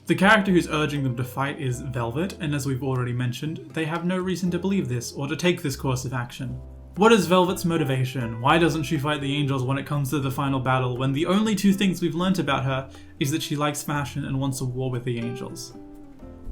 The character who's urging them to fight is Velvet, and as we've already mentioned, they have no reason to believe this or to take this course of action. What is Velvet's motivation? Why doesn't she fight the angels when it comes to the final battle when the only two things we've learnt about her is that she likes fashion and wants a war with the angels?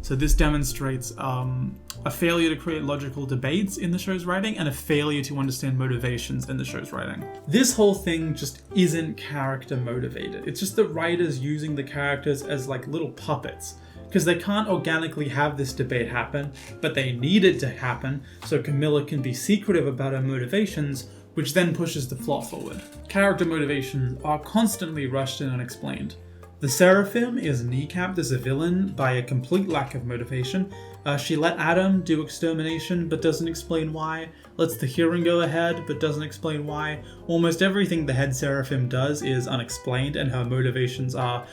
So this demonstrates a failure to create logical debates in the show's writing and a failure to understand motivations in the show's writing. This whole thing just isn't character motivated. It's just the writers using the characters as like little puppets because they can't organically have this debate happen, but they need it to happen so Camilla can be secretive about her motivations, which then pushes the plot forward. Character motivations are constantly rushed and unexplained. The Seraphim is kneecapped as a villain by a complete lack of motivation. She let Adam do extermination but doesn't explain why, lets the hearing go ahead but doesn't explain why. Almost everything the head Seraphim does is unexplained and her motivations are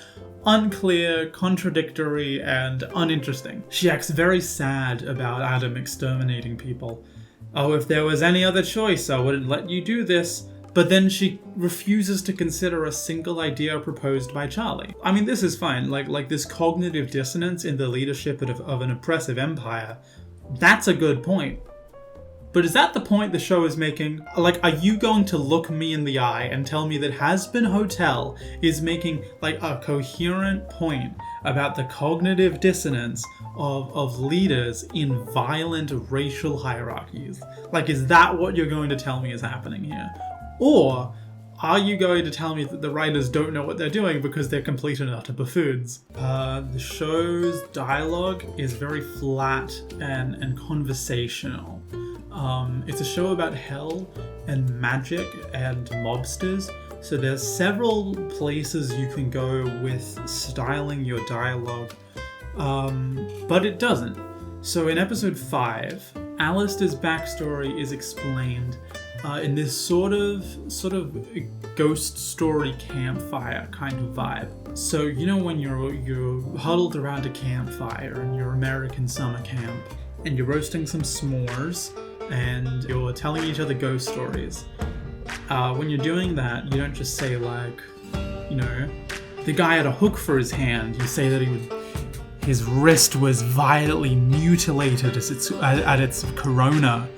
unclear, contradictory, and uninteresting. She acts very sad about Adam exterminating people. Oh, if there was any other choice, I wouldn't let you do this. But then she refuses to consider a single idea proposed by Charlie. I mean, this is fine, like this cognitive dissonance in the leadership of an oppressive empire, that's a good point. But is that the point the show is making? Like, are you going to look me in the eye and tell me that Hazbin Hotel is making like a coherent point about the cognitive dissonance of leaders in violent racial hierarchies? Like, is that what you're going to tell me is happening here? Or are you going to tell me that the writers don't know what they're doing because they're complete and utter buffoons? The show's dialogue is very flat and conversational. It's a show about hell and magic and mobsters, so there's several places you can go with styling your dialogue, but it doesn't. So in episode 5, Alistair's backstory is explained in this sort of ghost story campfire kind of vibe. So you know when you're huddled around a campfire in your American summer camp and you're roasting some s'mores and you're telling each other ghost stories. When you're doing that, you don't just say like, you know, the guy had a hook for his hand. You say that his wrist was violently mutilated at its corona,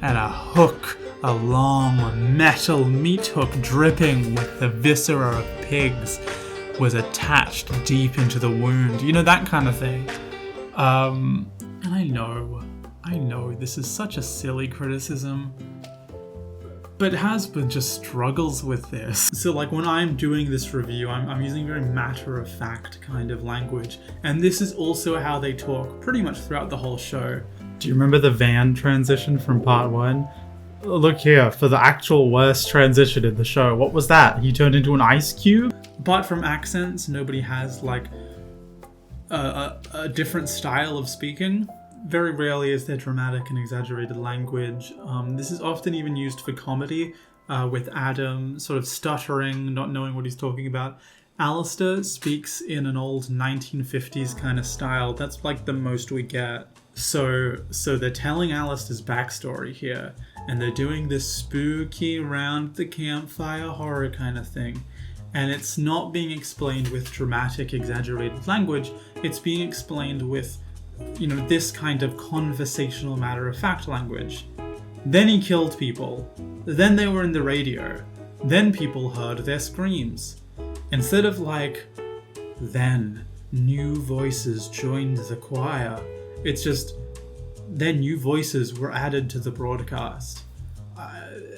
and a hook, a long metal meat hook dripping with the viscera of pigs, was attached deep into the wound. You know, that kind of thing. And I know this is such a silly criticism, but Hazbin just struggles with this. So like when I'm doing this review, I'm using very matter-of-fact kind of language, and this is also how they talk pretty much throughout the whole show. Do you remember the van transition from part 1? Look here, for the actual worst transition in the show. What was that? He turned into an ice cube? Apart from accents, nobody has like a different style of speaking. Very rarely is there dramatic and exaggerated language. This is often even used for comedy, with Adam sort of stuttering, not knowing what he's talking about. Alistair speaks in an old 1950s kind of style. That's like the most we get. So they're telling Alistair's backstory here, and they're doing this spooky round the campfire horror kind of thing. And it's not being explained with dramatic, exaggerated language. It's being explained with, you know, this kind of conversational matter-of-fact language. Then he killed people. Then they were in the radio. Then people heard their screams. Instead of like, then new voices joined the choir. It's just, then new voices were added to the broadcast.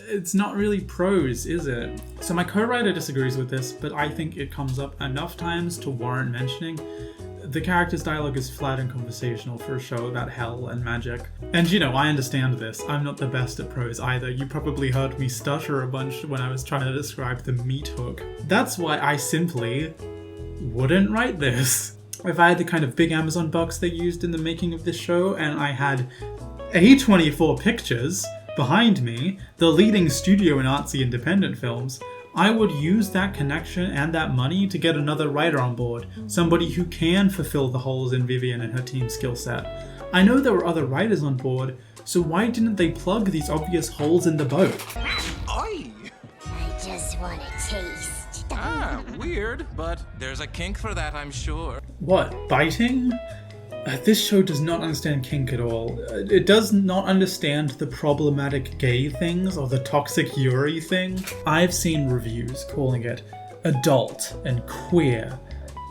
It's not really prose, is it? So my co-writer disagrees with this, but I think it comes up enough times to warrant mentioning. The character's dialogue is flat and conversational for a show about hell and magic. And you know, I understand this. I'm not the best at prose either. You probably heard me stutter a bunch when I was trying to describe the meat hook. That's why I simply wouldn't write this. If I had the kind of big Amazon box they used in the making of this show, and I had A24 Pictures behind me, the leading studio in artsy independent films, I would use that connection and that money to get another writer on board, somebody who can fulfill the holes in Vivian and her team's skill set. I know there were other writers on board, so why didn't they plug these obvious holes in the boat? Oi! I just want a taste. Weird, but there's a kink for that, I'm sure. What, biting? This show does not understand kink at all. It does not understand the problematic gay things or the toxic Yuri thing. I've seen reviews calling it adult and queer,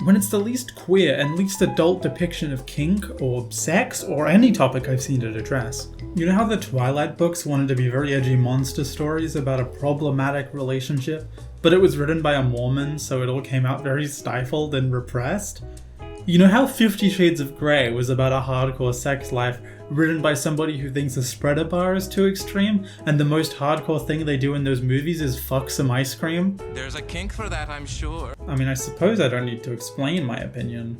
when it's the least queer and least adult depiction of kink or sex or any topic I've seen it address. You know how the Twilight books wanted to be very edgy monster stories about a problematic relationship, but it was written by a Mormon, so it all came out very stifled and repressed? You know how 50 Shades of Grey was about a hardcore sex life written by somebody who thinks a spreader bar is too extreme, and the most hardcore thing they do in those movies is fuck some ice cream? There's a kink for that, I'm sure. I mean, I suppose I don't need to explain my opinion.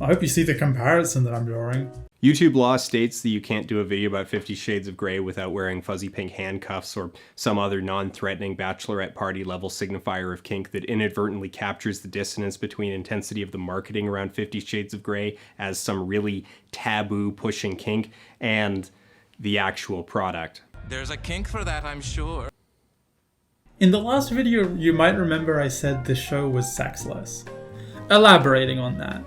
I hope you see the comparison that I'm drawing. YouTube law states that you can't do a video about 50 Shades of Grey without wearing fuzzy pink handcuffs or some other non-threatening bachelorette party level signifier of kink that inadvertently captures the dissonance between intensity of the marketing around 50 Shades of Grey as some really taboo pushing kink and the actual product. There's a kink for that, I'm sure. In the last video, you might remember I said this show was sexless. Elaborating on that.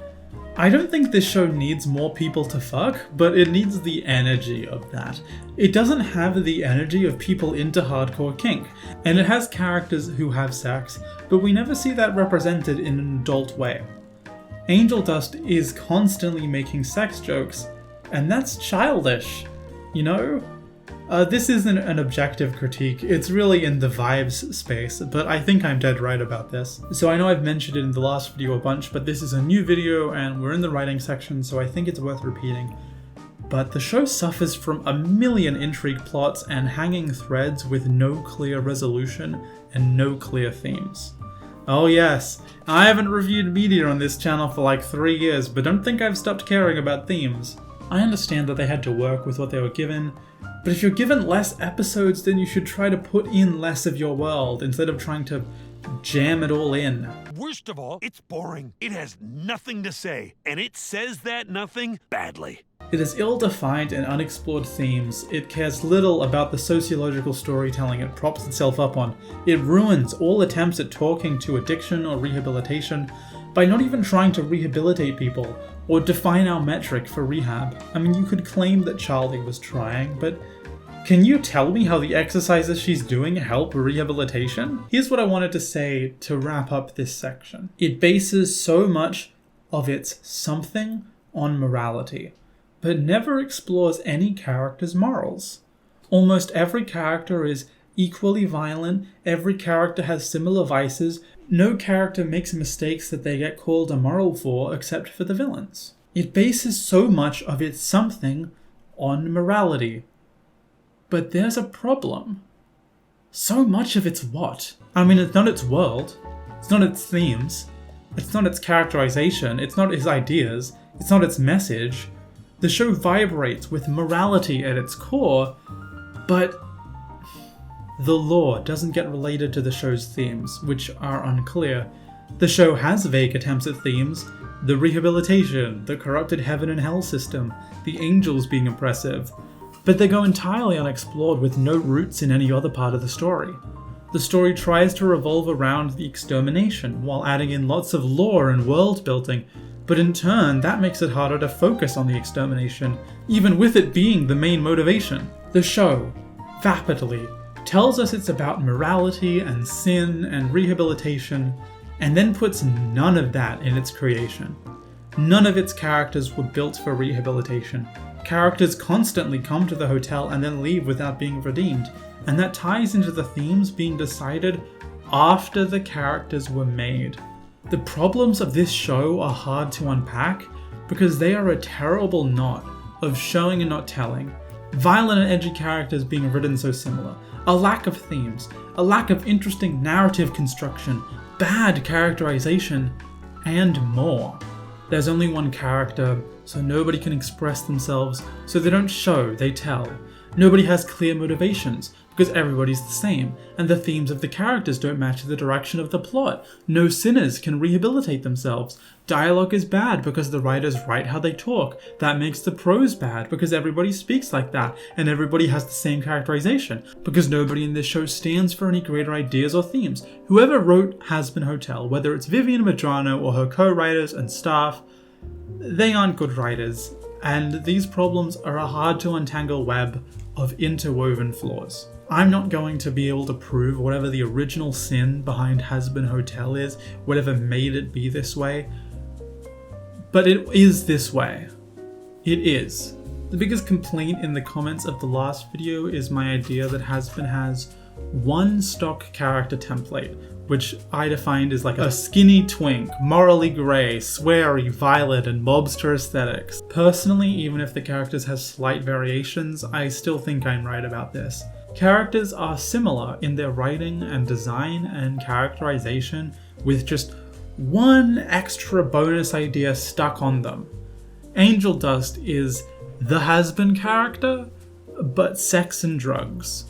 I don't think this show needs more people to fuck, but it needs the energy of that. It doesn't have the energy of people into hardcore kink, and it has characters who have sex, but we never see that represented in an adult way. Angel Dust is constantly making sex jokes, and that's childish, you know? This isn't an objective critique, it's really in the vibes space, but I think I'm dead right about this. So I know I've mentioned it in the last video a bunch, but this is a new video and we're in the writing section, so I think it's worth repeating. But the show suffers from a million intrigue plots and hanging threads with no clear resolution and no clear themes. Oh yes, I haven't reviewed media on this channel for like 3 years, but don't think I've stopped caring about themes. I understand that they had to work with what they were given, but if you're given less episodes, then you should try to put in less of your world instead of trying to jam it all in. Worst of all, it's boring. It has nothing to say, and it says that nothing badly. It has ill-defined and unexplored themes. It cares little about the sociological storytelling it props itself up on. It ruins all attempts at talking to addiction or rehabilitation by not even trying to rehabilitate people or define our metric for rehab. I mean, you could claim that Charlie was trying, but can you tell me how the exercises she's doing help rehabilitation? Here's what I wanted to say to wrap up this section. It bases so much of its something on morality, but never explores any character's morals. Almost every character is equally violent, every character has similar vices, no character makes mistakes that they get called immoral for except for the villains. It bases so much of its something on morality. But there's a problem. So much of its what? I mean, it's not its world, it's not its themes, it's not its characterization, it's not its ideas, it's not its message. The show vibrates with morality at its core, but the lore doesn't get related to the show's themes, which are unclear. The show has vague attempts at themes: the rehabilitation, the corrupted heaven and hell system, the angels being oppressive, but they go entirely unexplored with no roots in any other part of the story. The story tries to revolve around the extermination, while adding in lots of lore and world building, but in turn that makes it harder to focus on the extermination, even with it being the main motivation. The show, vapidly, tells us it's about morality and sin and rehabilitation, and then puts none of that in its creation. None of its characters were built for rehabilitation. Characters constantly come to the hotel and then leave without being redeemed, and that ties into the themes being decided after the characters were made. The problems of this show are hard to unpack because they are a terrible knot of showing and not telling, violent and edgy characters being written so similar, a lack of themes, a lack of interesting narrative construction, bad characterization, and more. There's only one character, so nobody can express themselves, so they don't show, they tell. Nobody has clear motivations, because everybody's the same, and the themes of the characters don't match the direction of the plot. No sinners can rehabilitate themselves. Dialogue is bad because the writers write how they talk. That makes the prose bad because everybody speaks like that, and everybody has the same characterization, because nobody in this show stands for any greater ideas or themes. Whoever wrote Hazbin Hotel, whether it's Vivian Medrano or her co-writers and staff, they aren't good writers, and these problems are a hard to untangle web of interwoven flaws. I'm not going to be able to prove whatever the original sin behind Hazbin Hotel is, whatever made it be this way, but it is this way. It is. The biggest complaint in the comments of the last video is my idea that Hazbin has one stock character template, which I defined as like a skinny twink, morally grey, sweary, violent, and mobster aesthetics. Personally, even if the characters have slight variations, I still think I'm right about this. Characters are similar in their writing and design and characterization, with just one extra bonus idea stuck on them. Angel Dust is the Hazbin character, but sex and drugs.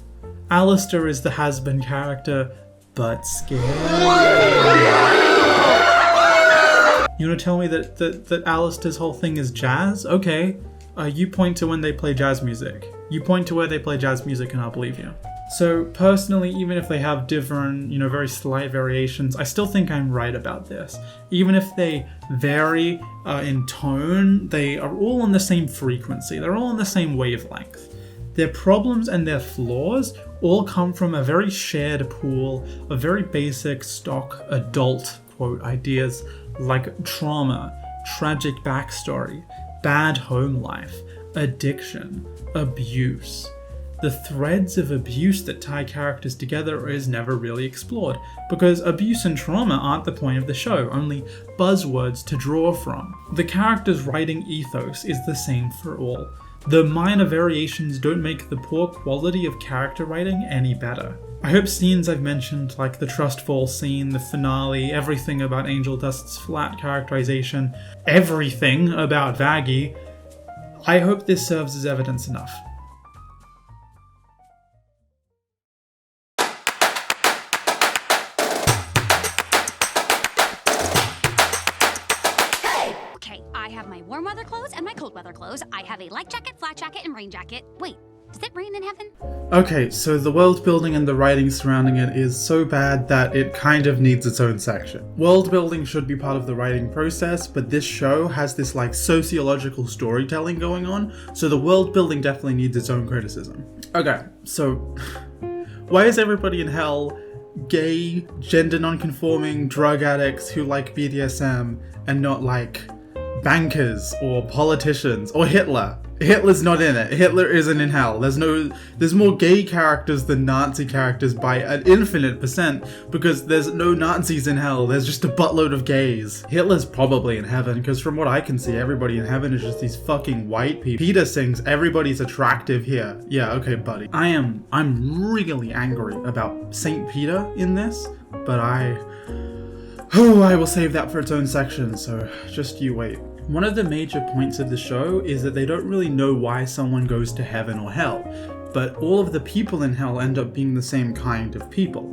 Alistair is the Hazbin character, but scared. You want to tell me that Alistair's whole thing is jazz? Okay. You point to when they play jazz music. You point to where they play jazz music and I'll believe you. So personally, even if they have different, very slight variations, I still think I'm right about this. Even if they vary in tone, they are all on the same frequency. They're all on the same wavelength. Their problems and their flaws all come from a very shared pool of very basic stock adult quote ideas like trauma, tragic backstory, bad home life, addiction, abuse. The threads of abuse that tie characters together is never really explored, because abuse and trauma aren't the point of the show, only buzzwords to draw from. The character's writing ethos is the same for all. The minor variations don't make the poor quality of character writing any better. I hope scenes I've mentioned, like the trust fall scene, the finale, everything about Angel Dust's flat characterization, everything about Vaggie, I hope this serves as evidence enough. Warm weather clothes and my cold weather clothes. I have a light jacket, flat jacket, and rain jacket. Wait, does it rain in heaven? Okay, so the world building and the writing surrounding it is so bad that it kind of needs its own section. World building should be part of the writing process, but this show has this like sociological storytelling going on, so the world building definitely needs its own criticism. Okay, so why is everybody in hell gay, gender non-conforming drug addicts who like BDSM and not like bankers or politicians or Hitler? Hitler's not in it. Hitler isn't in hell. There's more gay characters than Nazi characters by an infinite percent, because there's no Nazis in hell. There's just a buttload of gays. Hitler's probably in heaven, because from what I can see, everybody in heaven is just these fucking white people. Peter sings, everybody's attractive here. Yeah, okay, buddy. I'm really angry about Saint Peter in this, but I will save that for its own section, so just you wait. One of the major points of the show is that they don't really know why someone goes to heaven or hell, but all of the people in hell end up being the same kind of people.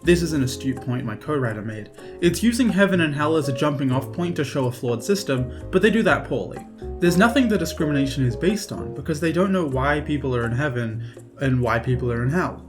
This is an astute point my co-writer made. It's using heaven and hell as a jumping off point to show a flawed system, but they do that poorly. There's nothing the discrimination is based on, because they don't know why people are in heaven and why people are in hell.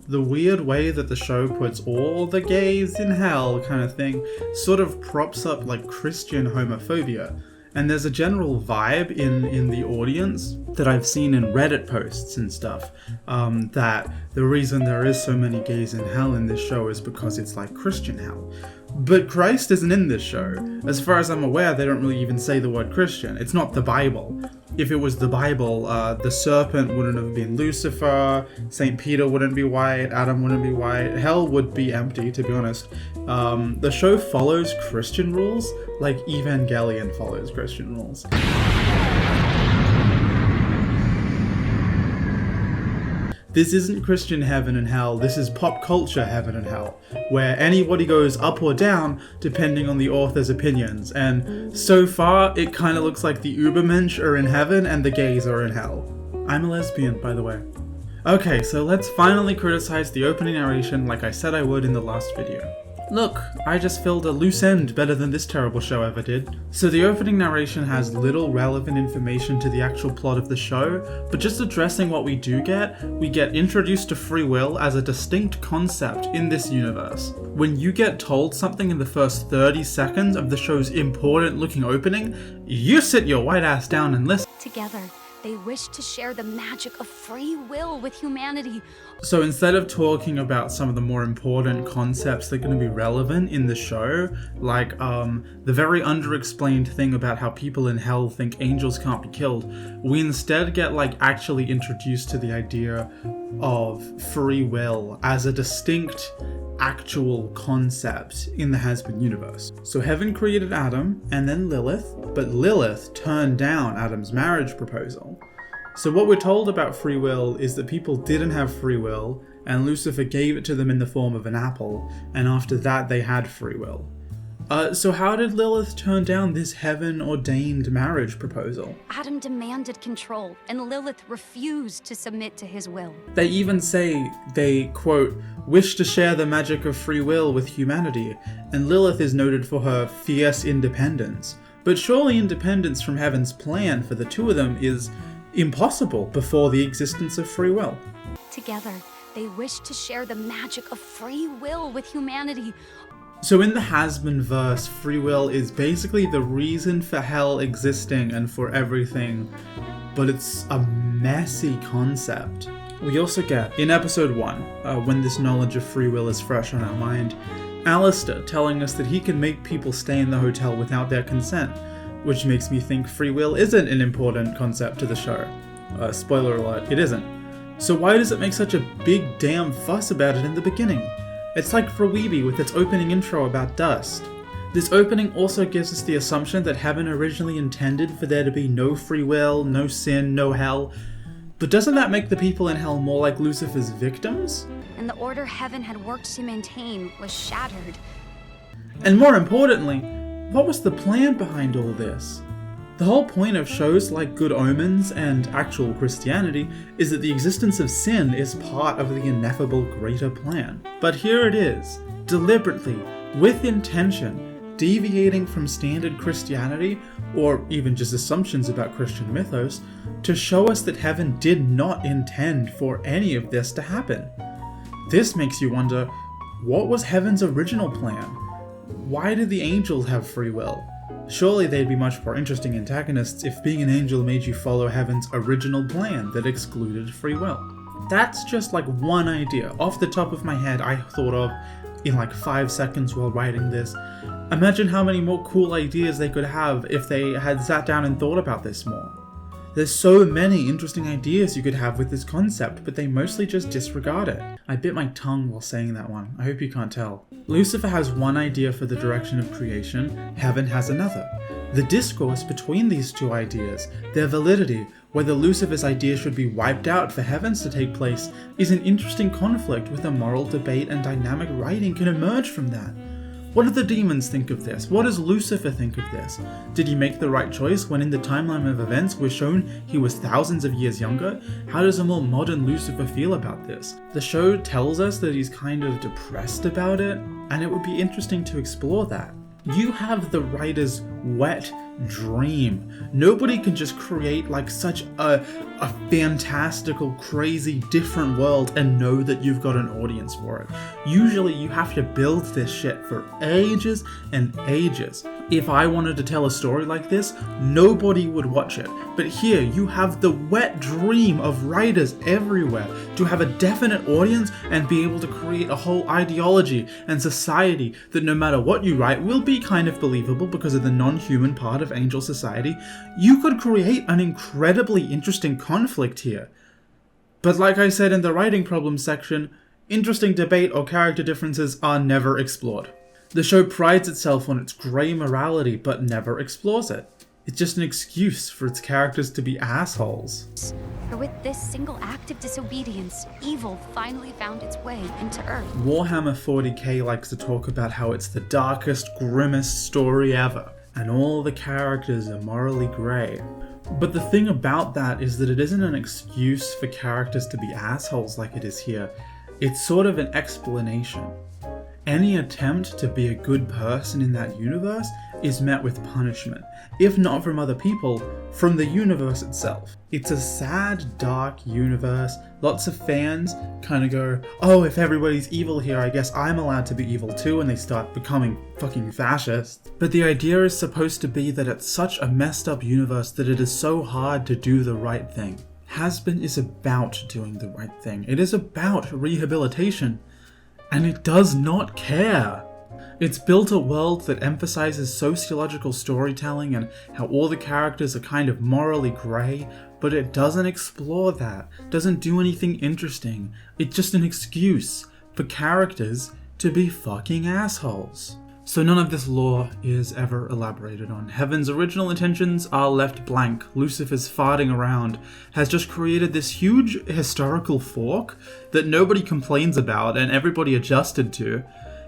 The weird way that the show puts all the gays in hell kind of thing sort of props up like Christian homophobia, and there's a general vibe in the audience that I've seen in Reddit posts and stuff, that the reason there is so many gays in hell in this show is because it's like Christian hell, But Christ isn't in this show. As far as I'm aware, they don't really even say the word Christian. It's not the Bible. If it was the Bible, the serpent wouldn't have been Lucifer, St. Peter wouldn't be white, Adam wouldn't be white, hell would be empty, to be honest. The show follows Christian rules, like Evangelion follows Christian rules. This isn't Christian heaven and hell, this is pop culture heaven and hell, where anybody goes up or down depending on the author's opinions, and so far it kinda looks like the Ubermensch are in heaven and the gays are in hell. I'm a lesbian, by the way. Okay, so let's finally criticize the opening narration like I said I would in the last video. Look, I just filled a loose end better than this terrible show ever did. So the opening narration has little relevant information to the actual plot of the show, but just addressing what we get introduced to free will as a distinct concept in this universe. When you get told something in the first 30 seconds of the show's important looking opening, you sit your white ass down and listen. Together, they wish to share the magic of free will with humanity. So instead of talking about some of the more important concepts that are going to be relevant in the show, like the very underexplained thing about how people in hell think angels can't be killed, we instead get like actually introduced to the idea of free will as a distinct actual concept in the Hazbin universe. So heaven created Adam and then Lilith, but Lilith turned down Adam's marriage proposal. So what we're told about free will is that people didn't have free will, and Lucifer gave it to them in the form of an apple, and after that they had free will. So how did Lilith turn down this heaven-ordained marriage proposal? Adam demanded control, and Lilith refused to submit to his will. They even say they, quote, wish to share the magic of free will with humanity, and Lilith is noted for her fierce independence. But surely independence from heaven's plan for the two of them is impossible before the existence of free will. Together, they wish to share the magic of free will with humanity. So in the Hazbin verse, free will is basically the reason for hell existing and for everything, but it's a messy concept. We also get, in episode 1, when this knowledge of free will is fresh on our mind, Alistair telling us that he can make people stay in the hotel without their consent, which makes me think free will isn't an important concept to the show. Spoiler alert, it isn't. So why does it make such a big damn fuss about it in the beginning? It's like Flawed with its opening intro about dust. This opening also gives us the assumption that heaven originally intended for there to be no free will, no sin, no hell. But doesn't that make the people in hell more like Lucifer's victims? And the order heaven had worked to maintain was shattered. And more importantly, what was the plan behind all this? The whole point of shows like Good Omens and actual Christianity is that the existence of sin is part of the ineffable greater plan. But here it is, deliberately, with intention, deviating from standard Christianity, or even just assumptions about Christian mythos, to show us that heaven did not intend for any of this to happen. This makes you wonder, what was heaven's original plan? Why did the angels have free will? Surely they'd be much more interesting antagonists if being an angel made you follow heaven's original plan that excluded free will. That's just like one idea off the top of my head I thought of in like 5 seconds while writing this. Imagine how many more cool ideas they could have if they had sat down and thought about this more. There's so many interesting ideas you could have with this concept, but they mostly just disregard it. I bit my tongue while saying that one. I hope you can't tell. Lucifer has one idea for the direction of creation, heaven has another. The discourse between these two ideas, their validity, whether Lucifer's idea should be wiped out for heavens to take place, is an interesting conflict with a moral debate, and dynamic writing can emerge from that. What do the demons think of this? What does Lucifer think of this? Did he make the right choice when in the timeline of events we're shown he was thousands of years younger? How does a more modern Lucifer feel about this? The show tells us that he's kind of depressed about it, and it would be interesting to explore that. You have the writer's wet, dream. Nobody can just create like such a fantastical, crazy, different world and know that you've got an audience for it. Usually you have to build this shit for ages and ages. If I wanted to tell a story like this, nobody would watch it. But here you have the wet dream of writers everywhere to have a definite audience and be able to create a whole ideology and society that no matter what you write will be kind of believable because of the non-human part of angel society. You could create an incredibly interesting conflict here. But like I said in the writing problems section, interesting debate or character differences are never explored. The show prides itself on its grey morality, but never explores it. It's just an excuse for its characters to be assholes. For with this single act of disobedience, evil finally found its way into Earth. Warhammer 40k likes to talk about how it's the darkest, grimmest story ever, and all the characters are morally grey. But the thing about that is that it isn't an excuse for characters to be assholes like it is here. It's sort of an explanation. Any attempt to be a good person in that universe is met with punishment, if not from other people, from the universe itself. It's a sad, dark universe. Lots of fans kind of go, oh, if everybody's evil here, I guess I'm allowed to be evil too, and they start becoming fucking fascist. But the idea is supposed to be that it's such a messed up universe that it is so hard to do the right thing. Hazbin is about doing the right thing. It is about rehabilitation. And it does not care. It's built a world that emphasizes sociological storytelling and how all the characters are kind of morally grey, but it doesn't explore that, doesn't do anything interesting. It's just an excuse for characters to be fucking assholes. So none of this lore is ever elaborated on. Heaven's original intentions are left blank. Lucifer's farting around has just created this huge historical fork that nobody complains about and everybody adjusted to.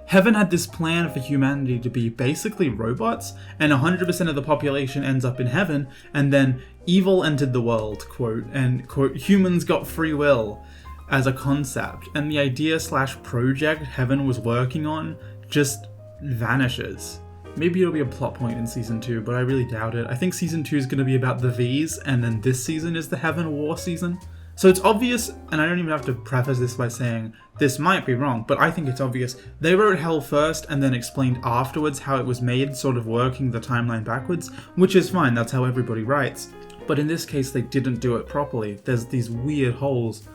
Heaven had this plan for humanity to be basically robots, and 100% of the population ends up in heaven, and then evil entered the world, quote, and quote, humans got free will as a concept, and the idea/project Heaven was working on just vanishes. Maybe it'll be a plot point in season 2, but I really doubt it. I think season 2 is going to be about the V's, and then this season is the Heaven War season. So it's obvious, and I don't even have to preface this by saying this might be wrong, but I think it's obvious. They wrote Hell first and then explained afterwards how it was made, sort of working the timeline backwards, which is fine, that's how everybody writes. But in this case, they didn't do it properly. There's these weird holes.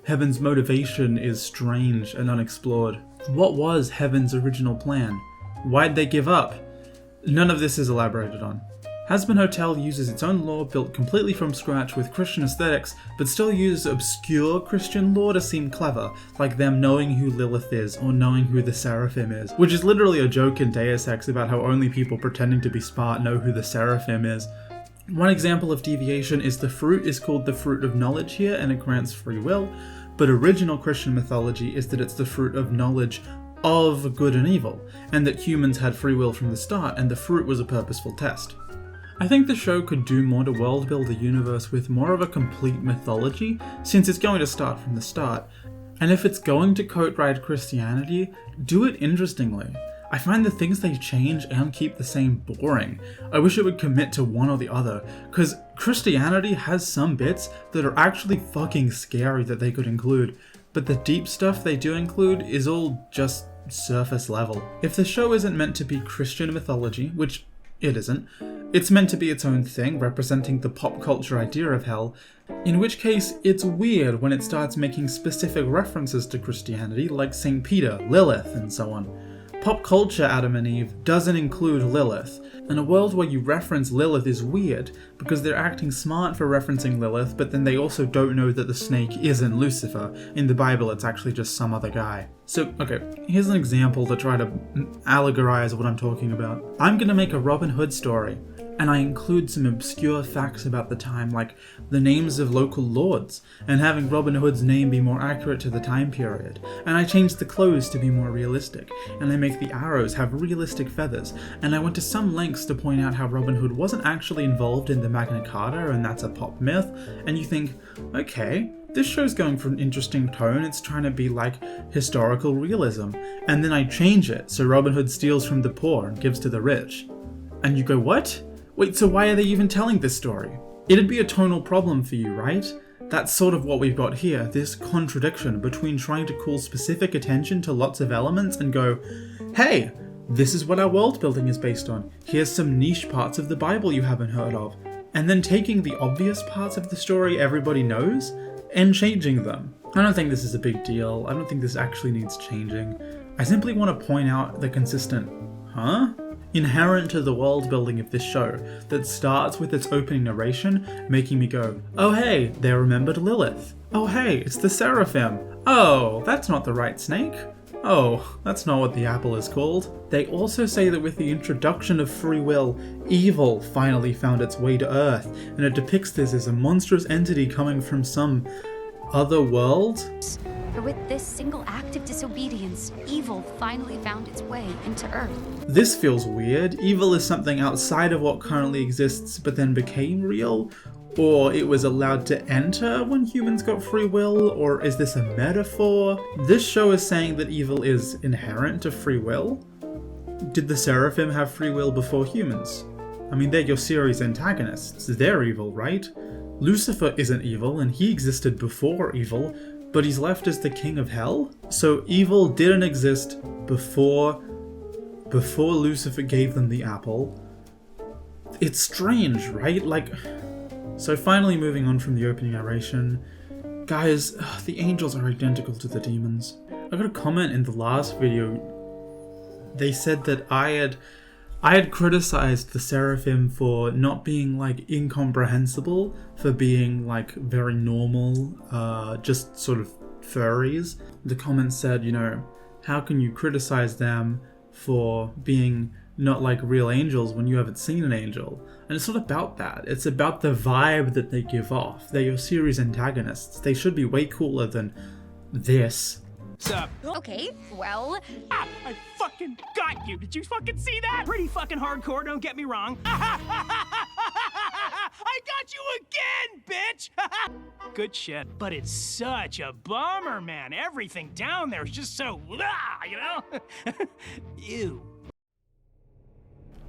Heaven's motivation is strange and unexplored. What was Heaven's original plan? Why'd they give up? None of this is elaborated on. Hazbin Hotel uses its own lore built completely from scratch with Christian aesthetics, but still uses obscure Christian lore to seem clever, like them knowing who Lilith is or knowing who the Seraphim is, which is literally a joke in Deus Ex about how only people pretending to be smart know who the Seraphim is. One example of deviation is the fruit is called the fruit of knowledge here and it grants free will, but original Christian mythology is that it's the fruit of knowledge of good and evil, and that humans had free will from the start and the fruit was a purposeful test. I think the show could do more to world build the universe with more of a complete mythology, since it's going to start from the start, and if it's going to coat-ride Christianity, do it interestingly. I find the things they change and keep the same boring. I wish it would commit to one or the other, because Christianity has some bits that are actually fucking scary that they could include, but the deep stuff they do include is all just surface level. If the show isn't meant to be Christian mythology, which it isn't, it's meant to be its own thing, representing the pop culture idea of hell, in which case it's weird when it starts making specific references to Christianity like St. Peter, Lilith, and so on. Pop culture Adam and Eve doesn't include Lilith, and a world where you reference Lilith is weird because they're acting smart for referencing Lilith, but then they also don't know that the snake isn't Lucifer. In the Bible, it's actually just some other guy. So, okay, here's an example to try to allegorize what I'm talking about. I'm gonna make a Robin Hood story, and I include some obscure facts about the time, like the names of local lords, and having Robin Hood's name be more accurate to the time period, and I change the clothes to be more realistic, and I make the arrows have realistic feathers, and I went to some lengths to point out how Robin Hood wasn't actually involved in the Magna Carta, and that's a pop myth, and you think, okay, this show's going for an interesting tone, it's trying to be like historical realism, and then I change it so Robin Hood steals from the poor and gives to the rich. And you go, what? Wait, so why are they even telling this story? It'd be a tonal problem for you, right? That's sort of what we've got here, this contradiction between trying to call specific attention to lots of elements and go, hey, this is what our world building is based on. Here's some niche parts of the Bible you haven't heard of. And then taking the obvious parts of the story everybody knows and changing them. I don't think this is a big deal. I don't think this actually needs changing. I simply want to point out the consistent, inherent to the world building of this show that starts with its opening narration, making me go, oh hey, they remembered Lilith. Oh hey, it's the Seraphim. Oh, that's not the right snake. Oh, that's not what the apple is called. They also say that with the introduction of free will, evil finally found its way to Earth, and it depicts this as a monstrous entity coming from some other world. For with this single act of disobedience, evil finally found its way into Earth. This feels weird. Evil is something outside of what currently exists but then became real? Or it was allowed to enter when humans got free will? Or is this a metaphor? This show is saying that evil is inherent to free will? Did the Seraphim have free will before humans? I mean, they're your series antagonists. They're evil, right? Lucifer isn't evil, and he existed before evil, but he's left as the king of hell? So evil didn't exist before Lucifer gave them the apple. It's strange, right? So finally moving on from the opening narration, guys, the angels are identical to the demons. I got a comment in the last video. They said that I had criticized the Seraphim for not being incomprehensible, for being very normal, just sort of furries. The comment said, how can you criticize them for being not like real angels when you haven't seen an angel? And it's not about that. It's about the vibe that they give off. They're your series antagonists. They should be way cooler than this. Sup? Okay, well... I fucking got you! Did you fucking see that? Pretty fucking hardcore, don't get me wrong. I got you again, bitch! Good shit. But it's such a bummer, man. Everything down there is just so... Ew.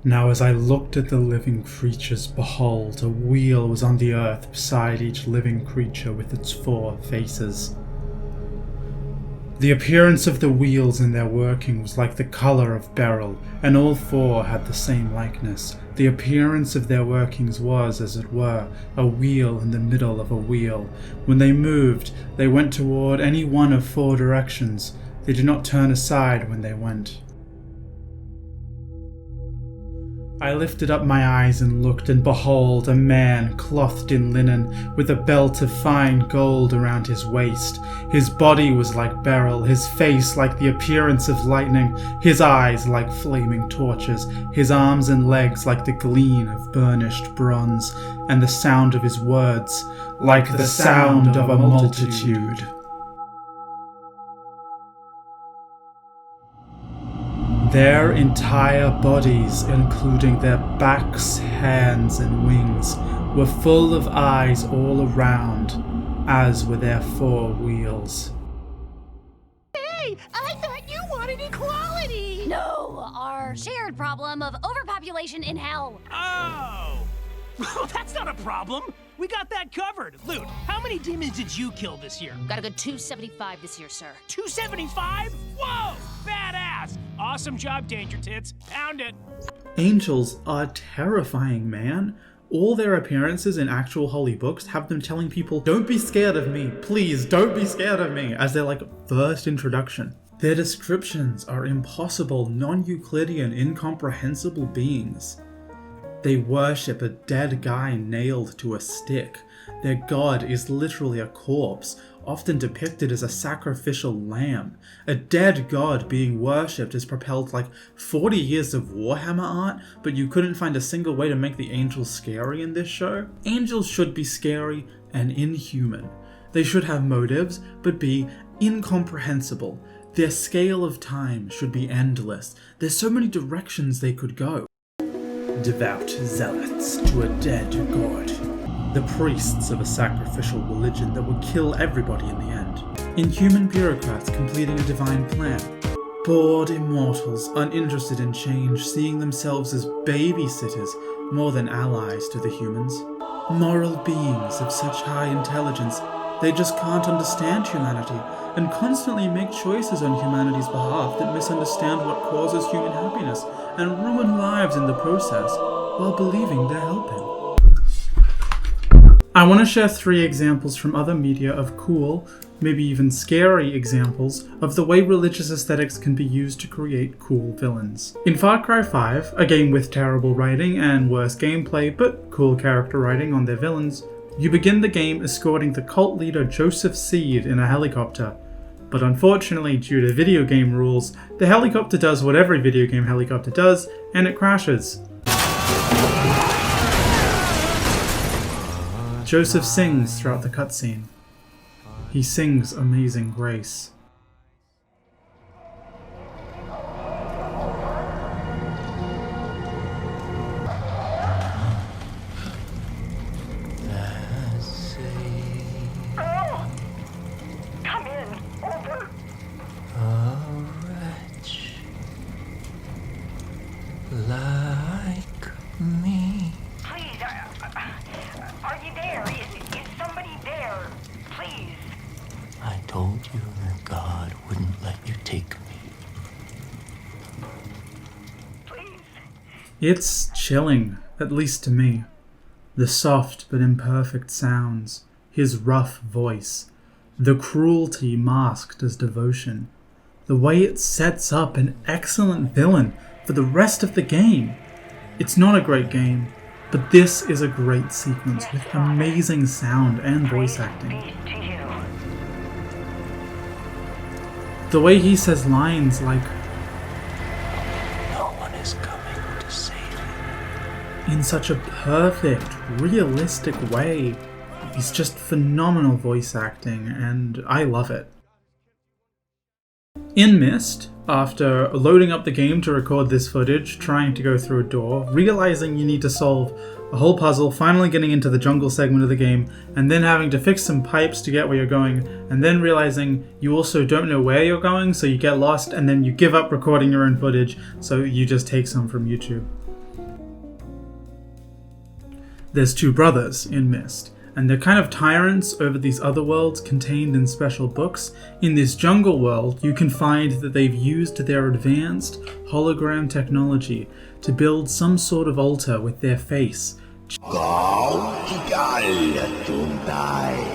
Now as I looked at the living creatures, behold, a wheel was on the earth beside each living creature with its 4 faces. The appearance of the wheels in their working was like the colour of beryl, and all 4 had the same likeness. The appearance of their workings was, as it were, a wheel in the middle of a wheel. When they moved, they went toward any one of 4 directions. They did not turn aside when they went. I lifted up my eyes and looked, and behold, a man clothed in linen, with a belt of fine gold around his waist. His body was like beryl, his face like the appearance of lightning, his eyes like flaming torches, his arms and legs like the gleam of burnished bronze, and the sound of his words like the sound of a multitude. Their entire bodies, including their backs, hands, and wings, were full of eyes all around, as were their 4 wheels. Hey, I thought you wanted equality! No, our shared problem of overpopulation in hell. Oh! Well, that's not a problem. We got that covered. Loot, how many demons did you kill this year? Got a good 275 this year, sir. 275? Whoa! Badass! Awesome job, Danger Tits. Pound it. Angels are terrifying, man. All their appearances in actual holy books have them telling people, don't be scared of me, please don't be scared of me, as their first introduction. Their descriptions are impossible, non-Euclidean, incomprehensible beings. They worship a dead guy nailed to a stick. Their god is literally a corpse, often depicted as a sacrificial lamb. A dead god being worshipped is propelled 40 years of Warhammer art, but you couldn't find a single way to make the angels scary in this show. Angels should be scary and inhuman. They should have motives, but be incomprehensible. Their scale of time should be endless. There's so many directions they could go. Devout zealots to a dead god. The priests of a sacrificial religion that would kill everybody in the end. Inhuman bureaucrats completing a divine plan. Bored immortals uninterested in change, seeing themselves as babysitters more than allies to the humans. Moral beings of such high intelligence, they just can't understand humanity and constantly make choices on humanity's behalf that misunderstand what causes human happiness and ruin lives in the process while believing they're helping. I want to share 3 examples from other media of cool, maybe even scary examples of the way religious aesthetics can be used to create cool villains. In Far Cry 5, a game with terrible writing and worse gameplay but cool character writing on their villains, you begin the game escorting the cult leader Joseph Seed in a helicopter. But unfortunately, due to video game rules, the helicopter does what every video game helicopter does, and it crashes. Joseph sings throughout the cutscene. He sings Amazing Grace. Come in, over. A wretch like me. Please, are you there? Is somebody there? Please. I told you that God wouldn't let you take me. Please. It's chilling, at least to me. The soft but imperfect sounds, his rough voice, the cruelty masked as devotion, the way it sets up an excellent villain for the rest of the game. It's not a great game, but this is a great sequence with amazing sound and voice acting. The way he says lines like, "No one is coming to save you," in such a perfect, realistic way. It's just phenomenal voice acting, and I love it. In Myst, after loading up the game to record this footage, trying to go through a door, realizing you need to solve a whole puzzle, finally getting into the jungle segment of the game, and then having to fix some pipes to get where you're going, and then realizing you also don't know where you're going, so you get lost, and then you give up recording your own footage, so you just take some from YouTube. There's 2 brothers in Myst, and they're kind of tyrants over these other worlds contained in special books. In this jungle world, you can find that they've used their advanced hologram technology to build some sort of altar with their face,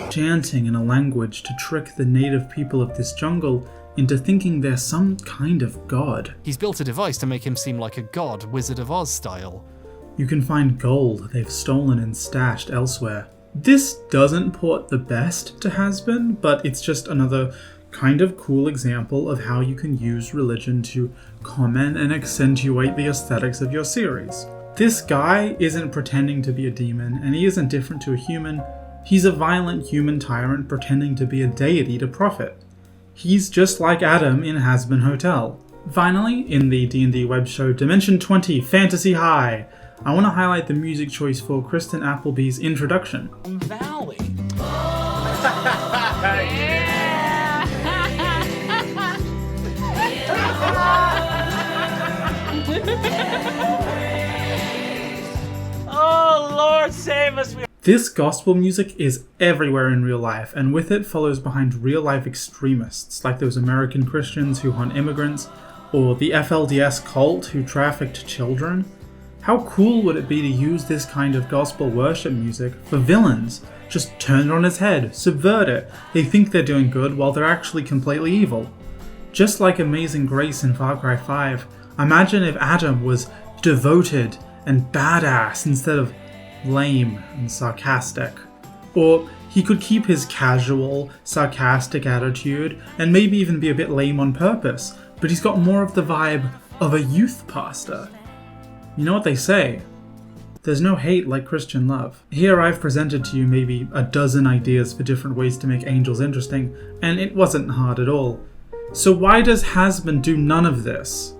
chanting in a language to trick the native people of this jungle into thinking they're some kind of god. He's built a device to make him seem like a god, Wizard of Oz style. You can find gold they've stolen and stashed elsewhere. This doesn't port the best to Hazbin, but it's just another kind of cool example of how you can use religion to comment and accentuate the aesthetics of your series. This guy isn't pretending to be a demon, and he isn't different to a human. He's a violent human tyrant pretending to be a deity to profit. He's just like Adam in Hazbin Hotel. Finally, in the D&D web show Dimension 20 Fantasy High, I want to highlight the music choice for Kristen Appleby's introduction. Valley. Oh, Lord save us. This gospel music is everywhere in real life, and with it follows behind real-life extremists, like those American Christians who hunt immigrants, or the FLDS cult who trafficked children. How cool would it be to use this kind of gospel worship music for villains? Just turn it on its head, subvert it. They think they're doing good while they're actually completely evil. Just like Amazing Grace in Far Cry 5, imagine if Adam was devoted and badass instead of lame and sarcastic. Or he could keep his casual, sarcastic attitude and maybe even be a bit lame on purpose, but he's got more of the vibe of a youth pastor. You know what they say? There's no hate like Christian love. Here I've presented to you maybe a dozen ideas for different ways to make angels interesting, and it wasn't hard at all. So why does Hazbin do none of this?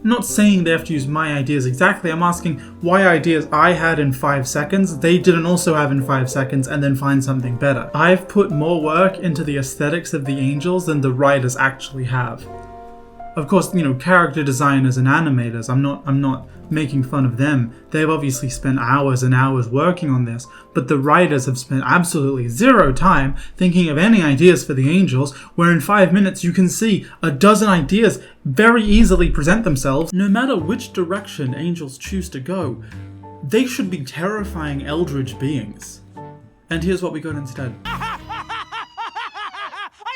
I'm not saying they have to use my ideas exactly, I'm asking why ideas I had in 5 seconds, they didn't also have in 5 seconds and then find something better. I've put more work into the aesthetics of the angels than the writers actually have. Of course, character designers and animators, I'm not making fun of them. They've obviously spent hours and hours working on this, but the writers have spent absolutely zero time thinking of any ideas for the angels, where in 5 minutes you can see a dozen ideas very easily present themselves. No matter which direction angels choose to go, they should be terrifying eldritch beings. And here's what we got instead. I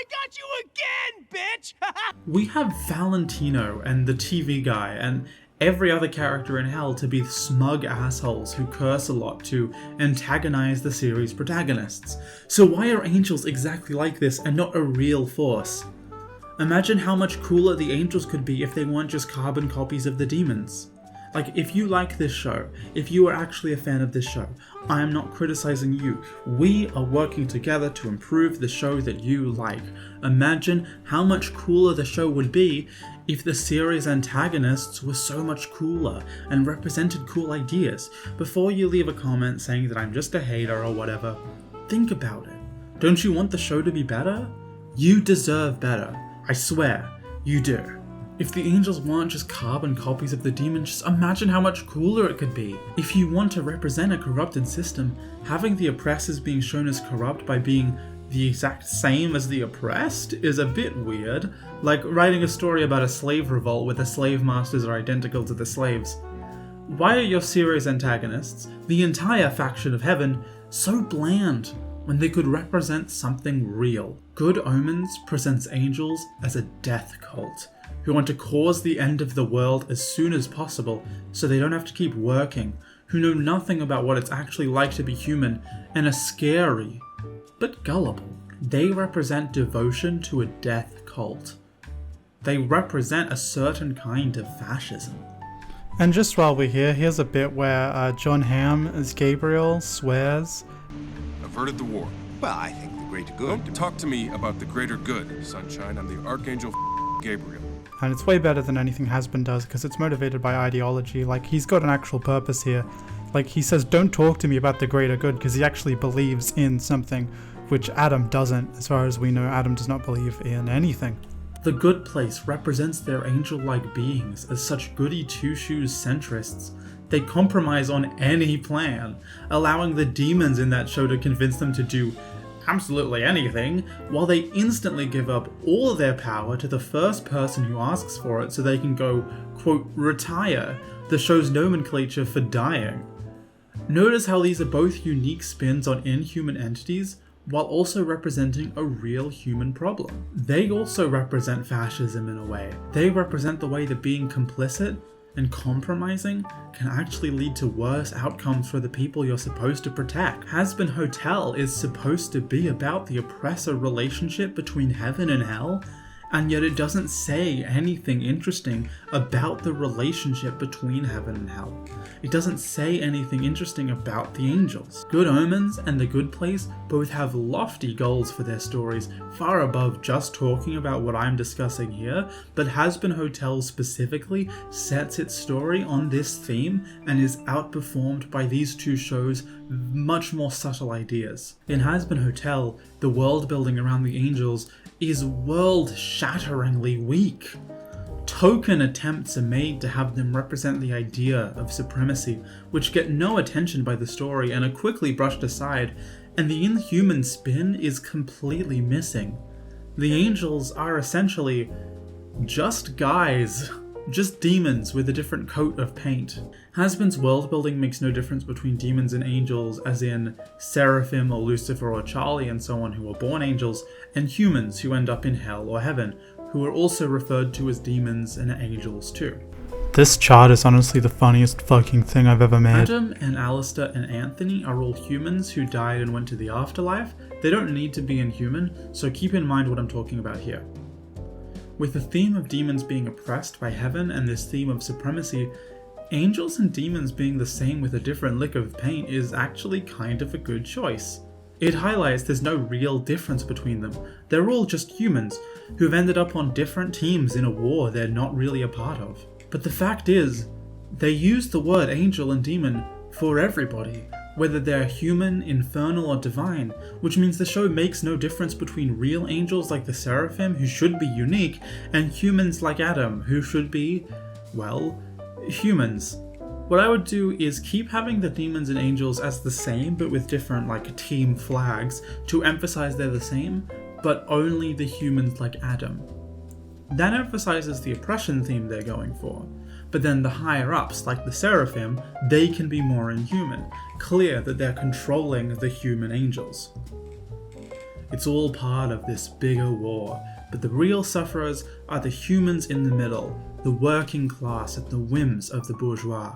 got you again, bitch! We have Valentino and the TV guy and every other character in hell to be smug assholes who curse a lot to antagonize the series' protagonists. So why are angels exactly like this and not a real force? Imagine how much cooler the angels could be if they weren't just carbon copies of the demons. Like, if you like this show, if you are actually a fan of this show, I am not criticizing you. We are working together to improve the show that you like. Imagine how much cooler the show would be if the series antagonists were so much cooler and represented cool ideas. Before you leave a comment saying that I'm just a hater or whatever, think about it. Don't you want the show to be better? You deserve better. I swear, you do. If the angels weren't just carbon copies of the demons, just imagine how much cooler it could be. If you want to represent a corrupted system, having the oppressors being shown as corrupt by being the exact same as the oppressed is a bit weird. Like writing a story about a slave revolt where the slave masters are identical to the slaves. Why are your series antagonists, the entire faction of heaven, so bland when they could represent something real? Good Omens presents angels as a death cult, who want to cause the end of the world as soon as possible so they don't have to keep working, who know nothing about what it's actually like to be human, and are scary, but gullible. They represent devotion to a death cult. They represent a certain kind of fascism. And just while we're here, here's a bit where John Hamm as Gabriel swears, "Averted the war." Well, I think the greater good. Don't talk to me about the greater good, Sunshine. I'm the Archangel Gabriel. and it's way better than anything Hazbin does because it's motivated by ideology. Like, he's got an actual purpose here. Like, he says, don't talk to me about the greater good, because he actually believes in something, which Adam doesn't. As far as we know, Adam does not believe in anything. The Good Place represents their angel-like beings as such goody two-shoes centrists. They compromise on any plan, allowing the demons in that show to convince them to do absolutely anything, while they instantly give up all of their power to the first person who asks for it so they can go, quote, retire, the show's nomenclature for dying. Notice how these are both unique spins on inhuman entities, while also representing a real human problem. They also represent fascism in a way. They represent the way that being complicit and compromising can actually lead to worse outcomes for the people you're supposed to protect. Hazbin Hotel is supposed to be about the oppressor relationship between heaven and hell, and yet it doesn't say anything interesting about the relationship between heaven and hell. It doesn't say anything interesting about the angels. Good Omens and The Good Place both have lofty goals for their stories, far above just talking about what I'm discussing here, but Hazbin Hotel specifically sets its story on this theme and is outperformed by these two shows' much more subtle ideas. In Hazbin Hotel, the world building around the angels is world-shatteringly weak. Token attempts are made to have them represent the idea of supremacy, which get no attention by the story and are quickly brushed aside, and the inhuman spin is completely missing. The angels are essentially just guys, just demons with a different coat of paint. Hazbin's world building makes no difference between demons and angels, as in Seraphim or Lucifer or Charlie and so on who are born angels, and humans who end up in hell or heaven, who are also referred to as demons and angels too. This chart is honestly the funniest fucking thing I've ever made. Adam and Alistair and Anthony are all humans who died and went to the afterlife. They don't need to be inhuman, so keep in mind what I'm talking about here. With the theme of demons being oppressed by heaven and this theme of supremacy, angels and demons being the same with a different lick of paint is actually kind of a good choice. It highlights there's no real difference between them. They're all just humans who've ended up on different teams in a war they're not really a part of. But the fact is, they use the word angel and demon for everybody, whether they're human, infernal, or divine, which means the show makes no difference between real angels like the Seraphim, who should be unique, and humans like Adam, who should be, well, humans. What I would do is keep having the demons and angels as the same, but with different like team flags to emphasize they're the same, but only the humans like Adam. That emphasizes the oppression theme they're going for. But then the higher ups, like the Seraphim, they can be more inhuman, clear that they're controlling the human angels. It's all part of this bigger war, but the real sufferers are the humans in the middle, the working class at the whims of the bourgeois.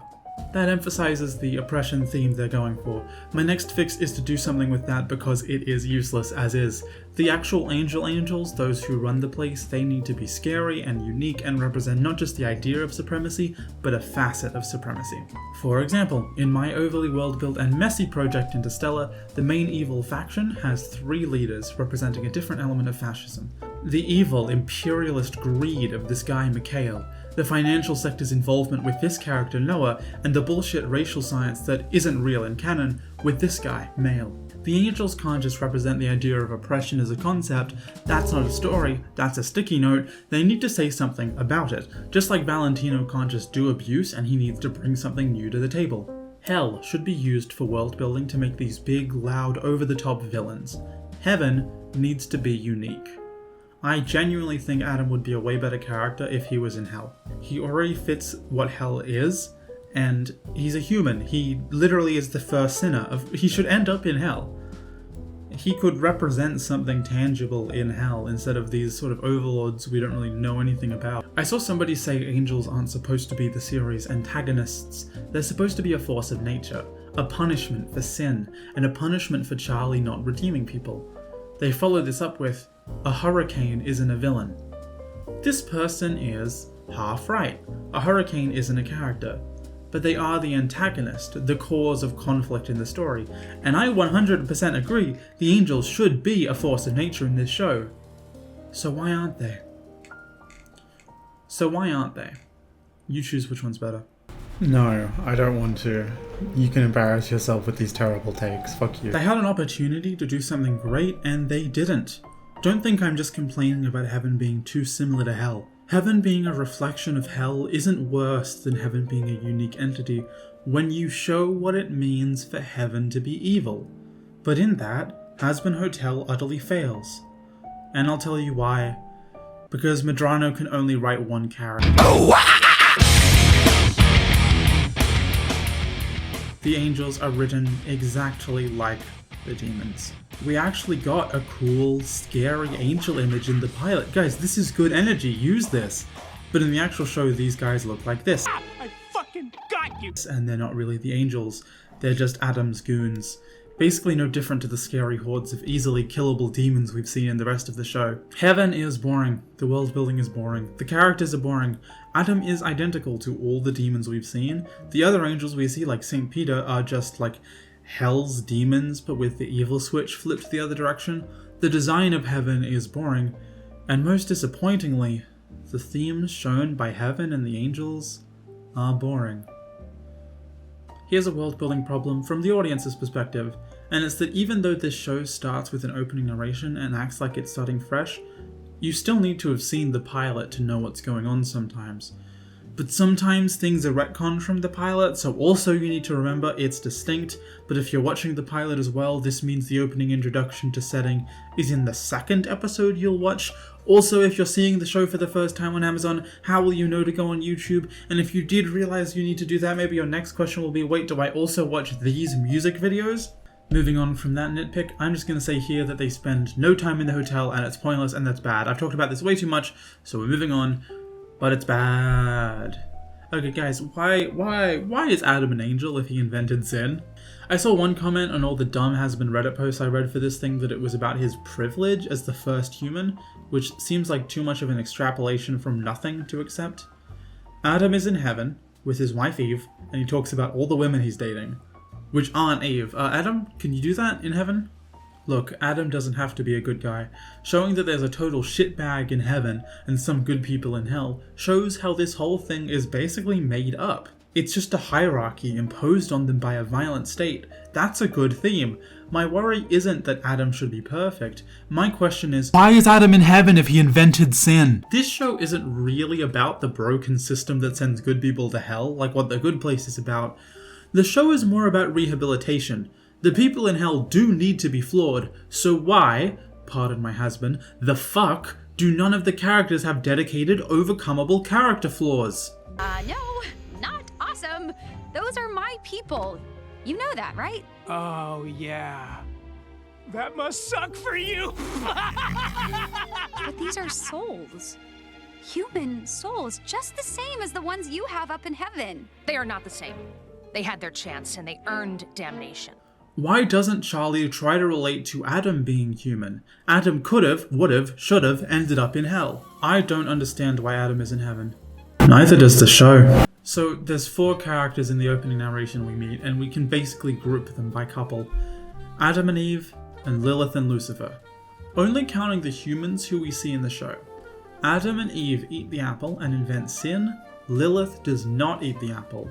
That emphasizes the oppression theme they're going for. My next fix is to do something with that because it is useless as is. The actual angels, those who run the place, they need to be scary and unique and represent not just the idea of supremacy, but a facet of supremacy. For example, in my overly world-built and messy project Interstellar, the main evil faction has 3 leaders representing a different element of fascism. The evil, imperialist greed of this guy Mikhail, the financial sector's involvement with this character Noah, and the bullshit racial science that isn't real in canon with this guy, Male. The angels can't just represent the idea of oppression as a concept. That's not a story, that's a sticky note. They need to say something about it. Just like Valentino can't just do abuse and he needs to bring something new to the table. Hell should be used for world building to make these big, loud, over-the-top villains. Heaven needs to be unique. I genuinely think Adam would be a way better character if he was in Hell. He already fits what Hell is, and he's a human. He literally is the first sinner. He should end up in Hell. He could represent something tangible in Hell instead of these sort of overlords we don't really know anything about. I saw somebody say angels aren't supposed to be the series' antagonists. They're supposed to be a force of nature, a punishment for sin, and a punishment for Charlie not redeeming people. They follow this up with, a hurricane isn't a villain. This person is half right. A hurricane isn't a character, but they are the antagonist, the cause of conflict in the story. And I 100% agree, the angels should be a force of nature in this show. So why aren't they? You choose which one's better. No, I don't want to. You can embarrass yourself with these terrible takes, fuck you. They had an opportunity to do something great and they didn't. Don't think I'm just complaining about heaven being too similar to hell. Heaven being a reflection of hell isn't worse than heaven being a unique entity when you show what it means for heaven to be evil. But in that, Hazbin Hotel utterly fails. And I'll tell you why. Because Medrano can only write one character. The angels are written exactly like the demons. We actually got a cool, scary angel image in the pilot. Guys, this is good energy, use this. But in the actual show, these guys look like this. I fucking got you! And they're not really the angels, they're just Adam's goons. Basically no different to the scary hordes of easily killable demons we've seen in the rest of the show. Heaven is boring, the world building is boring, the characters are boring. Adam is identical to all the demons we've seen. The other angels we see, like St. Peter, are just like Hell's demons, but with the evil switch flipped the other direction. The design of Heaven is boring, and most disappointingly, the themes shown by Heaven and the angels are boring. Here's a world building problem from the audience's perspective, and it's that even though this show starts with an opening narration and acts like it's starting fresh, you still need to have seen the pilot to know what's going on sometimes. But sometimes things are retconned from the pilot, so also you need to remember it's distinct, but if you're watching the pilot as well, this means the opening introduction to setting is in the second episode you'll watch. Also, if you're seeing the show for the first time on Amazon, how will you know to go on YouTube? And if you did realize you need to do that, maybe your next question will be, wait, do I also watch these music videos? Moving on from that nitpick, I'm just going to say here that they spend no time in the hotel and it's pointless and that's bad. I've talked about this way too much, so we're moving on. But it's bad. Okay guys, why is Adam an angel if he invented sin? I saw one comment on all the dumb Hazbin Reddit posts I read for this thing that it was about his privilege as the first human, which seems like too much of an extrapolation from nothing to accept. Adam is in heaven with his wife Eve, and he talks about all the women he's dating, which aren't Eve. Adam, can you do that in heaven? Look, Adam doesn't have to be a good guy. Showing that there's a total shitbag in heaven and some good people in hell shows how this whole thing is basically made up. It's just a hierarchy imposed on them by a violent state. That's a good theme. My worry isn't that Adam should be perfect. My question is, why is Adam in heaven if he invented sin? This show isn't really about the broken system that sends good people to hell, like what The Good Place is about. The show is more about rehabilitation. The people in hell do need to be flawed, so why, pardon my husband, the fuck do none of the characters have dedicated, overcomeable character flaws? No, not awesome. Those are my people. You know that, right? Oh, yeah. That must suck for you. But these are souls. Human souls, just the same as the ones you have up in heaven. They are not the same. They had their chance and they earned damnation. Why doesn't Charlie try to relate to Adam being human? Adam could've, would've, should've ended up in hell. I don't understand why Adam is in heaven. Neither does the show. So there's 4 characters in the opening narration we meet, and we can basically group them by couple. Adam and Eve, and Lilith and Lucifer. Only counting the humans who we see in the show. Adam and Eve eat the apple and invent sin. Lilith does not eat the apple.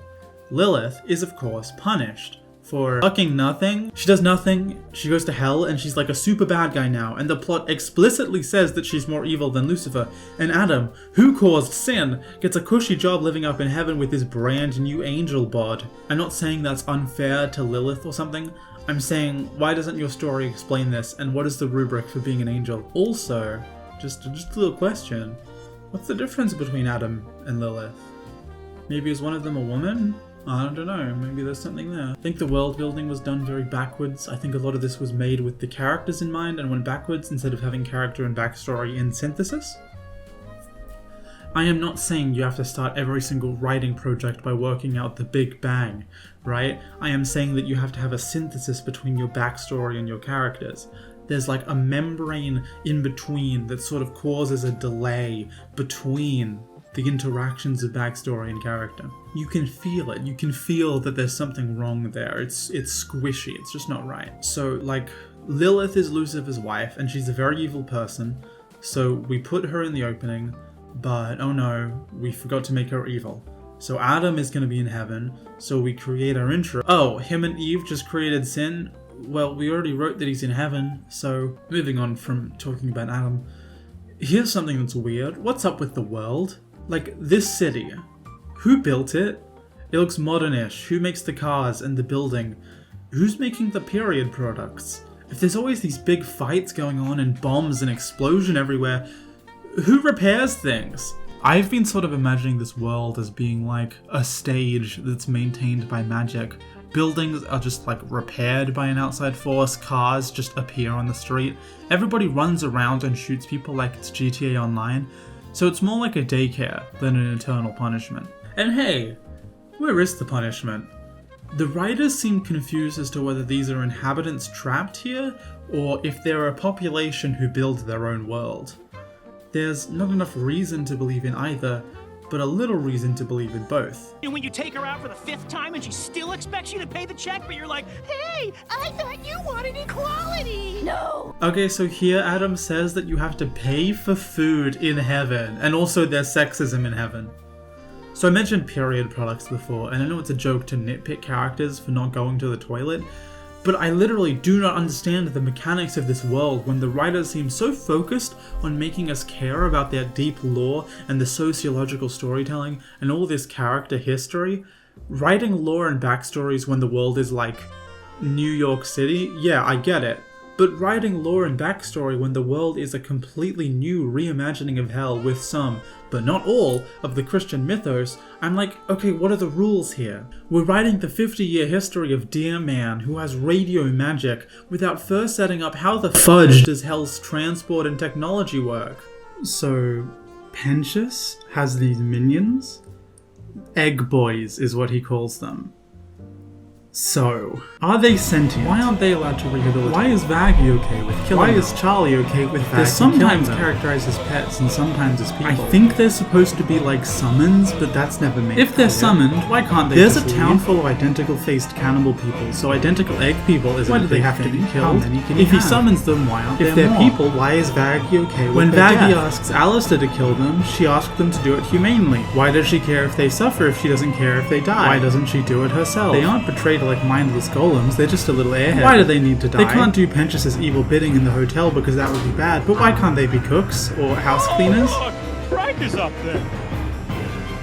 Lilith is of course punished for fucking nothing. She does nothing, she goes to hell, and she's like a super bad guy now, and the plot explicitly says that she's more evil than Lucifer. And Adam, who caused sin, gets a cushy job living up in heaven with his brand new angel bod. I'm not saying that's unfair to Lilith or something. I'm saying, why doesn't your story explain this, and what is the rubric for being an angel? Also, just a little question. What's the difference between Adam and Lilith? Maybe is one of them a woman? I don't know, maybe there's something there. I think the world building was done very backwards. I think a lot of this was made with the characters in mind and went backwards instead of having character and backstory in synthesis. I am not saying you have to start every single writing project by working out the Big Bang, right? I am saying that you have to have a synthesis between your backstory and your characters. There's like a membrane in between that sort of causes a delay between the interactions of backstory and character. You can feel it. You can feel that there's something wrong there. It's squishy. It's just not right. So like Lilith is Lucifer's wife and she's a very evil person. So we put her in the opening, but oh no, we forgot to make her evil. So Adam is going to be in heaven. So we create our intro. Oh, him and Eve just created sin? Well, we already wrote that he's in heaven. So moving on from talking about Adam. Here's something that's weird. What's up with the world? Like, this city, who built it? It looks modern-ish. Who makes the cars and the building? Who's making the period products? If there's always these big fights going on and bombs and explosion everywhere, who repairs things? I've been sort of imagining this world as being like a stage that's maintained by magic. Buildings are just like repaired by an outside force, cars just appear on the street. Everybody runs around and shoots people like it's GTA Online. So it's more like a daycare than an eternal punishment. And hey, where is the punishment? The writers seem confused as to whether these are inhabitants trapped here, or if they're a population who build their own world. There's not enough reason to believe in either, but a little reason to believe in both. And when you take her out for the 5th time and she still expects you to pay the check, but you're like, hey, I thought you wanted equality. No! Okay, so here Adam says that you have to pay for food in heaven, and also there's sexism in heaven. So I mentioned period products before, and I know it's a joke to nitpick characters for not going to the toilet, but I literally do not understand the mechanics of this world when the writers seem so focused on making us care about their deep lore and the sociological storytelling and all this character history. Writing lore and backstories when the world is like New York City, yeah, I get it. But writing lore and backstory when the world is a completely new reimagining of hell with some, but not all, of the Christian mythos, I'm like, okay, what are the rules here? We're writing the 50-year history of Dear Man who has radio magic without first setting up how the fudge does hell's transport and technology work. So, Pentious has these minions? Egg boys is what he calls them. So, are they sentient? Why aren't they allowed to rehabilitate? Why is Vaggie okay with killing them? Why is Charlie okay with Vaggie? They're sometimes characterized as pets and sometimes as people. I think they're supposed to be like summons, but that's never made. If they're summoned, why can't they? There's a town full of identical-faced cannibal people, so identical egg people isn't. Why do they have to be killed? If he summons them, why aren't there more? If they're people, why is Vaggie okay with their death? When Vaggie asks Alistair to kill them, she asked them to do it humanely. Why does she care if they suffer if she doesn't care if they die? Why doesn't she do it herself? They aren't portrayed like mindless golems, they're just a little airhead. Why do they need to die? They can't do Pentius's evil bidding in the hotel because that would be bad, but why can't they be cooks or house cleaners? Oh, Frank is up there.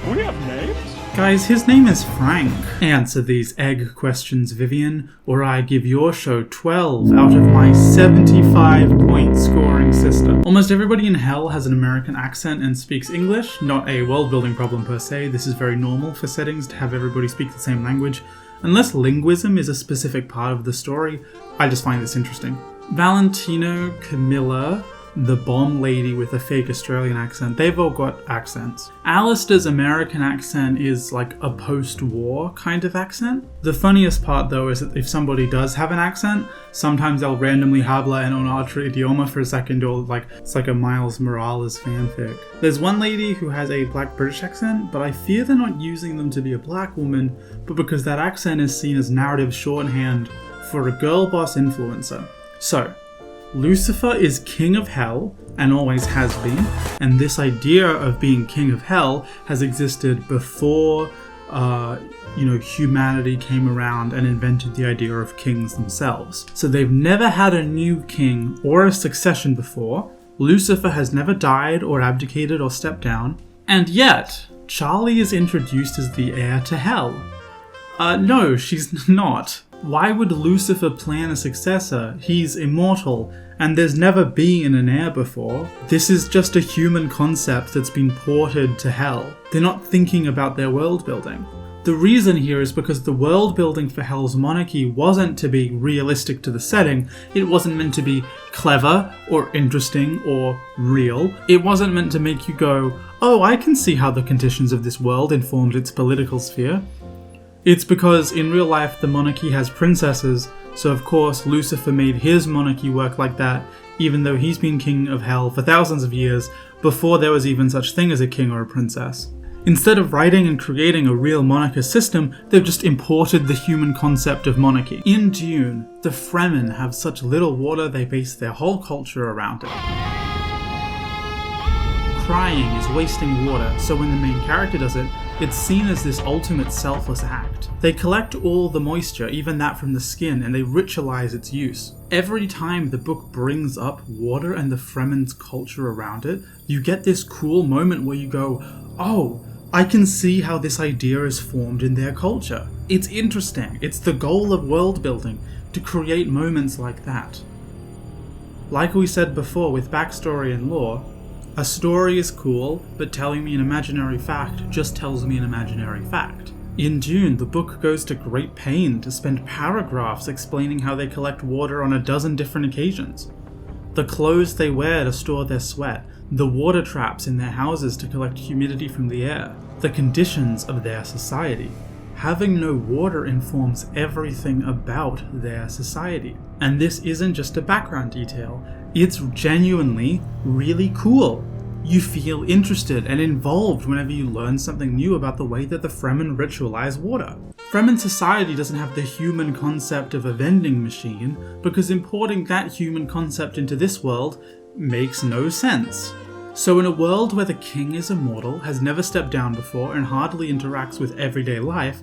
We have names? Guys, his name is Frank. Answer these egg questions, Vivian, or I give your show 12 out of my 75-point scoring system. Almost everybody in Hell has an American accent and speaks English, not a world-building problem per se. This is very normal for settings to have everybody speak the same language. Unless linguism is a specific part of the story, I just find this interesting. Valentino, Camilla, the bomb lady with a fake Australian accent, they've all got accents. Alistair's American accent is like a post-war kind of accent. The funniest part though is that if somebody does have an accent, sometimes they'll randomly habla en un autre idioma for a second, or like it's like a Miles Morales fanfic. There's one lady who has a black British accent, but I fear they're not using them to be a black woman, but because that accent is seen as narrative shorthand for a girl boss influencer. So, Lucifer is king of hell, and always has been, and this idea of being king of hell has existed before, humanity came around and invented the idea of kings themselves. So they've never had a new king or a succession before, Lucifer has never died or abdicated or stepped down, and yet, Charlie is introduced as the heir to hell. No, she's not. Why would Lucifer plan a successor? He's immortal, and there's never been an heir before. This is just a human concept that's been ported to hell. They're not thinking about their world building. The reason here is because the world building for Hell's monarchy wasn't to be realistic to the setting, it wasn't meant to be clever or interesting or real. It wasn't meant to make you go, oh, I can see how the conditions of this world informed its political sphere. It's because in real life the monarchy has princesses, so of course Lucifer made his monarchy work like that, even though he's been king of hell for thousands of years before there was even such thing as a king or a princess. Instead of writing and creating a real monarchist system, they've just imported the human concept of monarchy. In Dune, the Fremen have such little water they base their whole culture around it. Crying is wasting water, so when the main character does it, it's seen as this ultimate selfless act. They collect all the moisture, even that from the skin, and they ritualize its use. Every time the book brings up water and the Fremen's culture around it, you get this cool moment where you go, oh, I can see how this idea is formed in their culture. It's interesting. It's the goal of world building, to create moments like that. Like we said before with backstory and lore, a story is cool, but telling me an imaginary fact just tells me an imaginary fact. In Dune, the book goes to great pain to spend paragraphs explaining how they collect water on a dozen different occasions. The clothes they wear to store their sweat, the water traps in their houses to collect humidity from the air, the conditions of their society. Having no water informs everything about their society. And this isn't just a background detail, it's genuinely really cool. You feel interested and involved whenever you learn something new about the way that the Fremen ritualize water. Fremen society doesn't have the human concept of a vending machine, because importing that human concept into this world makes no sense. So in a world where the king is immortal, has never stepped down before, and hardly interacts with everyday life,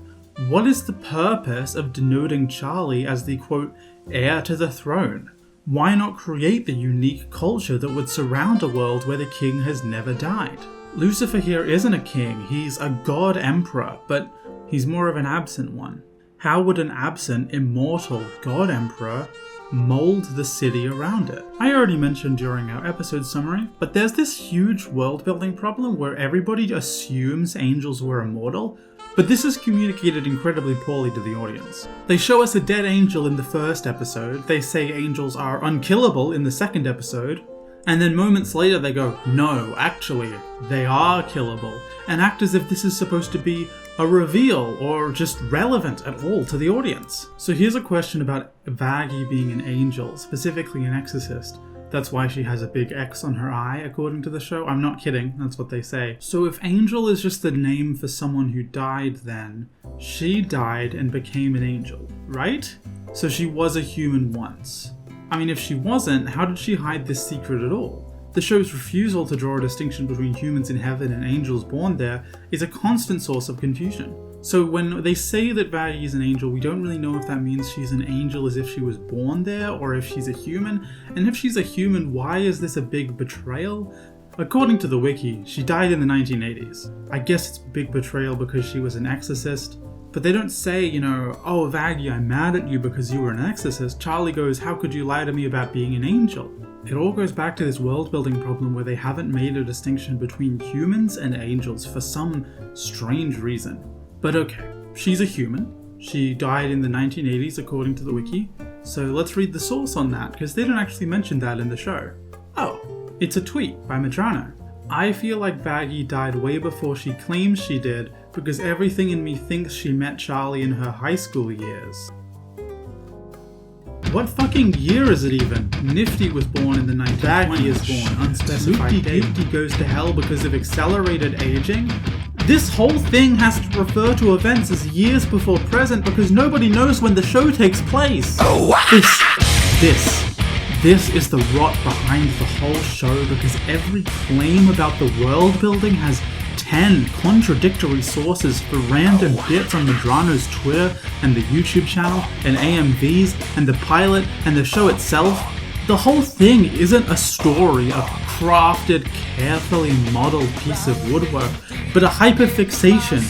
what is the purpose of denoting Charlie as the, quote, heir to the throne? Why not create the unique culture that would surround a world where the king has never died? Lucifer here isn't a king, he's a god emperor, but he's more of an absent one. How would an absent, immortal god emperor mold the city around it? I already mentioned during our episode summary, but there's this huge world building problem where everybody assumes angels were immortal, but this is communicated incredibly poorly to the audience. They show us a dead angel in the first episode, they say angels are unkillable in the second episode, and then moments later they go, no, actually, they are killable, and act as if this is supposed to be a reveal or just relevant at all to the audience. So here's a question about Vaggie being an angel, specifically an exorcist. That's why she has a big X on her eye, according to the show. I'm not kidding, that's what they say. So if angel is just the name for someone who died then, she died and became an angel, right? So she was a human once. I mean, if she wasn't, how did she hide this secret at all? The show's refusal to draw a distinction between humans in heaven and angels born there is a constant source of confusion. So when they say that Vaggie is an angel, we don't really know if that means she's an angel as if she was born there, or if she's a human. And if she's a human, why is this a big betrayal? According to the wiki, she died in the 1980s. I guess it's a big betrayal because she was an exorcist. But they don't say, you know, oh Vaggie, I'm mad at you because you were an exorcist. Charlie goes, how could you lie to me about being an angel? It all goes back to this world building problem where they haven't made a distinction between humans and angels for some strange reason. But okay, she's a human. She died in the 1980s according to the wiki. So let's read the source on that, because they don't actually mention that in the show. Oh, it's a tweet by Medrano. I feel like Vaggie died way before she claims she did, because everything in me thinks she met Charlie in her high school years. What fucking year is it even? Nifty was born in the 1920s. Vaggie is born, unspecified date. Nifty goes to hell because of accelerated aging? This whole thing has to refer to events as years before present because nobody knows when the show takes place. Oh, wow. This is the rot behind the whole show, because every claim about the world building has 10 contradictory sources for random bits on Medrano's Twitter and the YouTube channel and AMVs and the pilot and the show itself. The whole thing isn't a story, a crafted, carefully modeled piece of woodwork, but a hyperfixation,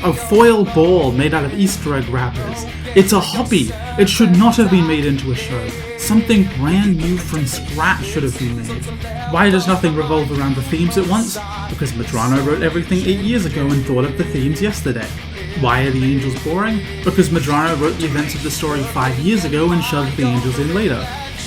a foil ball made out of Easter egg wrappers. It's a hobby. It should not have been made into a show. Something brand new from scratch should have been made. Why does nothing revolve around the themes at once? Because Medrano wrote everything 8 years ago and thought of the themes yesterday. Why are the angels boring? Because Medrano wrote the events of the story 5 years ago and shoved the angels in later.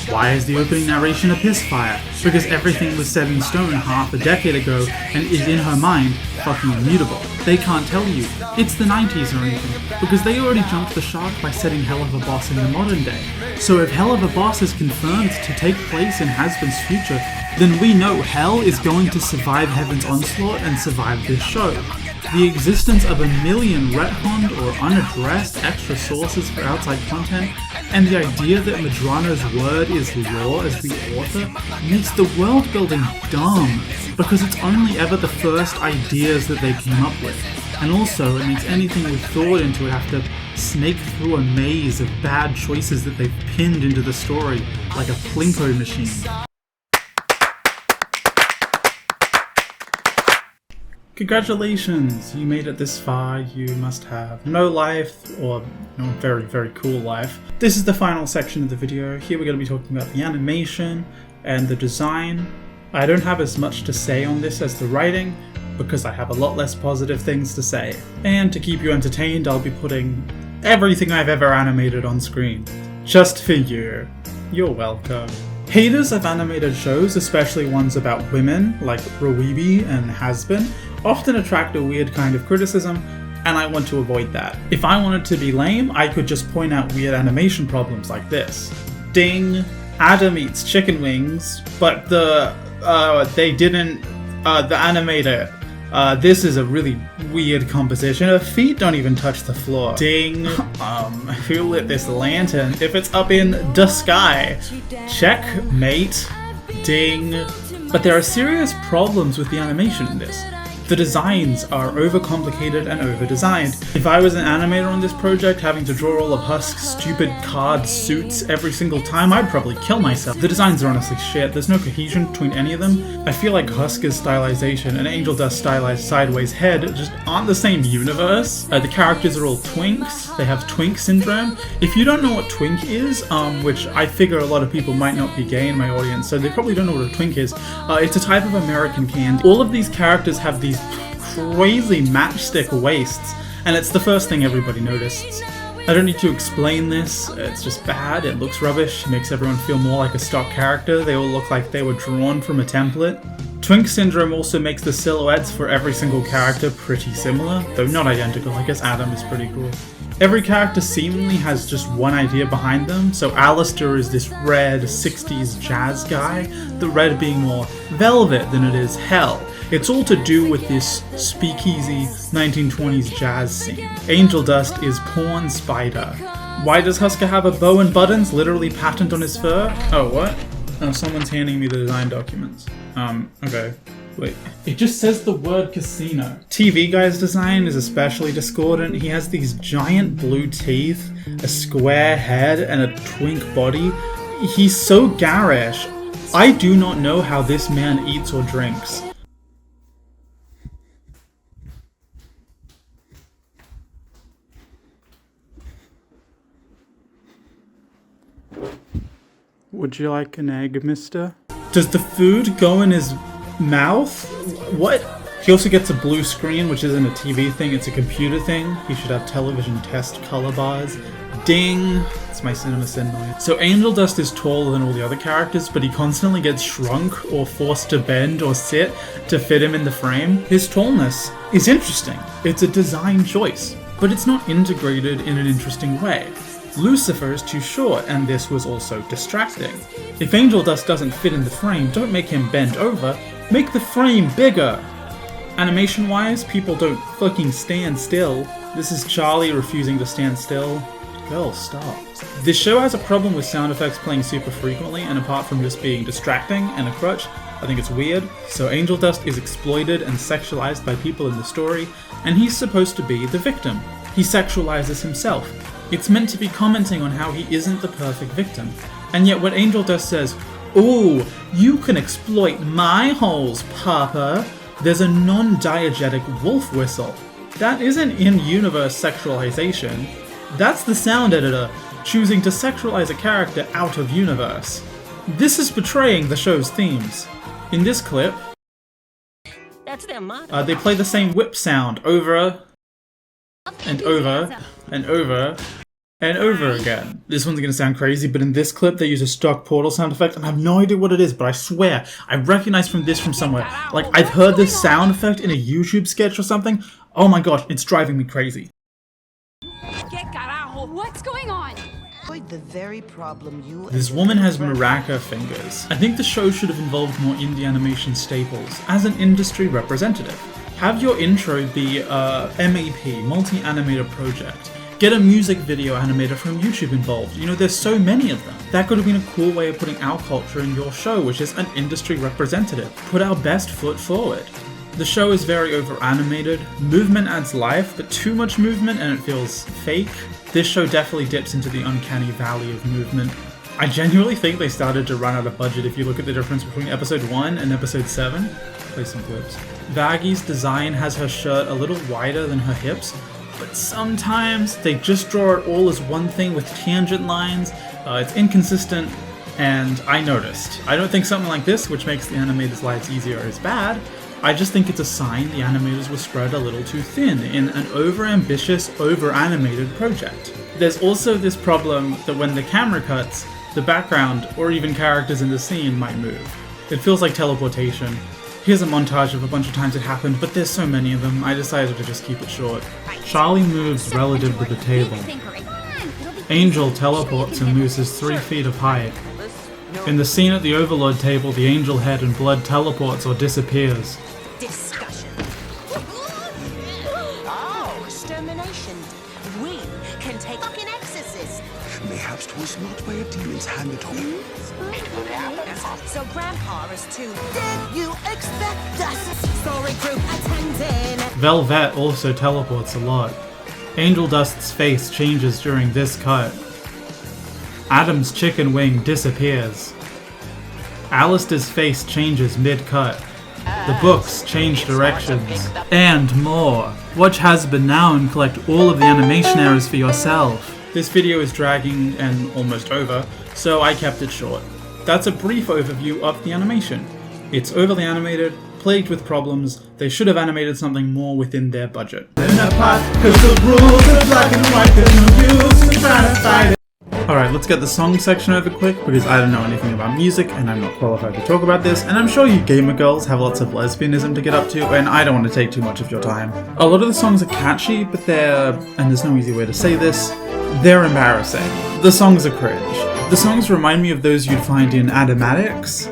Why is the opening narration a piss fire? Because everything was set in stone half a decade ago and is in her mind fucking immutable. They can't tell you it's the 90s or anything, because they already jumped the shark by setting Hell of a Boss in the modern day. So if Hell of a Boss is confirmed to take place in Hazbin's future, then we know Hell is going to survive Heaven's onslaught and survive this show. The existence of a million retconned or unaddressed extra sources for outside content, and the idea that Medrano's word is law as the author, makes the world building dumb, because it's only ever the first ideas that they came up with. And also, it makes anything with thought into it have to snake through a maze of bad choices that they've pinned into the story, like a Plinko machine. Congratulations, you made it this far. You must have no life, or no very, very cool life. This is the final section of the video. Here we're going to be talking about the animation and the design. I don't have as much to say on this as the writing, because I have a lot less positive things to say. And to keep you entertained, I'll be putting everything I've ever animated on screen. Just for you. You're welcome. Haters of animated shows, especially ones about women, like Roweeby and Hazbin, often attract a weird kind of criticism, and I want to avoid that. If I wanted to be lame, I could just point out weird animation problems like this. Ding! Adam eats chicken wings, but the animator. This is a really weird composition. Her feet don't even touch the floor. Ding! Who lit this lantern if it's up in the sky? Checkmate. Ding! But there are serious problems with the animation in this. The designs are overcomplicated and over-designed. If I was an animator on this project, having to draw all of Husk's stupid card suits every single time, I'd probably kill myself. The designs are honestly shit. There's no cohesion between any of them. I feel like Husk's stylization and Angel Dust's stylized sideways head just aren't the same universe. The characters are all twinks. They have twink syndrome. If you don't know what twink is, which I figure a lot of people might not be gay in my audience, so they probably don't know what a twink is, it's a type of American candy. All of these characters have these crazy matchstick waists, and it's the first thing everybody noticed. I don't need to explain this, it's just bad, it looks rubbish, it makes everyone feel more like a stock character, they all look like they were drawn from a template. Twink Syndrome also makes the silhouettes for every single character pretty similar, though not identical. I guess Adam is pretty cool. Every character seemingly has just one idea behind them, so Alistair is this red 60s jazz guy, the red being more velvet than it is hell. It's all to do with this speakeasy 1920s jazz scene. Angel Dust is Porn Spider. Why does Husker have a bow and buttons literally patent on his fur? Oh, what? Oh, someone's handing me the design documents. Okay. Wait, it just says the word casino. TV Guy's design is especially discordant. He has these giant blue teeth, a square head, and a twink body. He's so garish. I do not know how this man eats or drinks. Would you like an egg, mister? Does the food go in his mouth? What? He also gets a blue screen, which isn't a TV thing, it's a computer thing. He should have television test color bars. Ding! It's my cinema sin noise. So Angel Dust is taller than all the other characters, but he constantly gets shrunk or forced to bend or sit to fit him in the frame. His tallness is interesting. It's a design choice, but it's not integrated in an interesting way. Lucifer is too short, and this was also distracting. If Angel Dust doesn't fit in the frame, don't make him bend over, make the frame bigger! Animation-wise, people don't fucking stand still. This is Charlie refusing to stand still. Girl, stop. This show has a problem with sound effects playing super frequently, and apart from just being distracting and a crutch, I think it's weird. So Angel Dust is exploited and sexualized by people in the story, and he's supposed to be the victim. He sexualizes himself. It's meant to be commenting on how he isn't the perfect victim. And yet when Angel Dust says, "Ooh, you can exploit my holes, Papa," there's a non-diegetic wolf whistle. That isn't in-universe sexualization. That's the sound editor choosing to sexualize a character out of universe. This is betraying the show's themes. In this clip, That's their motto. they play the same whip sound over and over and over and over again. This one's gonna sound crazy, but in this clip they use a stock portal sound effect, and I have no idea what it is, but I swear I recognize this from somewhere. Like, I've heard this sound effect in a YouTube sketch or something. Oh my gosh, it's driving me crazy. What's going on? The very problem you This woman has maraca fingers. I think the show should have involved more indie animation staples as an industry representative. Have your intro be a MAP, multi-animator project. Get a music video animator from YouTube involved. You know, there's so many of them. That could have been a cool way of putting our culture in your show, which is an industry representative. Put our best foot forward. The show is very over-animated. Movement adds life, but too much movement and it feels fake. This show definitely dips into the uncanny valley of movement. I genuinely think they started to run out of budget if you look at the difference between episode 1 and episode 7. Play some clips. Vaggy's design has her shirt a little wider than her hips, but sometimes they just draw it all as one thing with tangent lines. It's inconsistent, and I noticed. I don't think something like this, which makes the animators' lives easier, is bad. I just think it's a sign the animators were spread a little too thin in an over-ambitious, over-animated project. There's also this problem that when the camera cuts, the background, or even characters in the scene might move. It feels like teleportation. Here's a montage of a bunch of times it happened, but there's so many of them, I decided to just keep it short. Charlie moves relative to the table. Angel teleports and loses 3 feet of height. In the scene at the Overlord table, the angel head and blood teleports or disappears. discussion. Oh, extermination. We can take fucking exorcist. Mayhaps 'twas not by a demon's hand at all. It could happen. So Grandpa is too. Did you expect us? Story group attending. Velvet also teleports a lot. Angel Dust's face changes during this cut. Adam's chicken wing disappears. Alistair's face changes mid-cut. The books change directions. And more. Watch Hazbin now and collect all of the animation errors for yourself. This video is dragging and almost over, so I kept it short. That's a brief overview of the animation. It's overly animated, plagued with problems. They should have animated something more within their budget. In a pot, 'cause the rules are black and white, there's no use in trying to fight it. Alright, let's get the song section over quick because I don't know anything about music and I'm not qualified to talk about this, and I'm sure you gamer girls have lots of lesbianism to get up to and I don't want to take too much of your time. A lot of the songs are catchy, but and there's no easy way to say this, they're embarrassing. The songs are cringe. The songs remind me of those you'd find in animatics.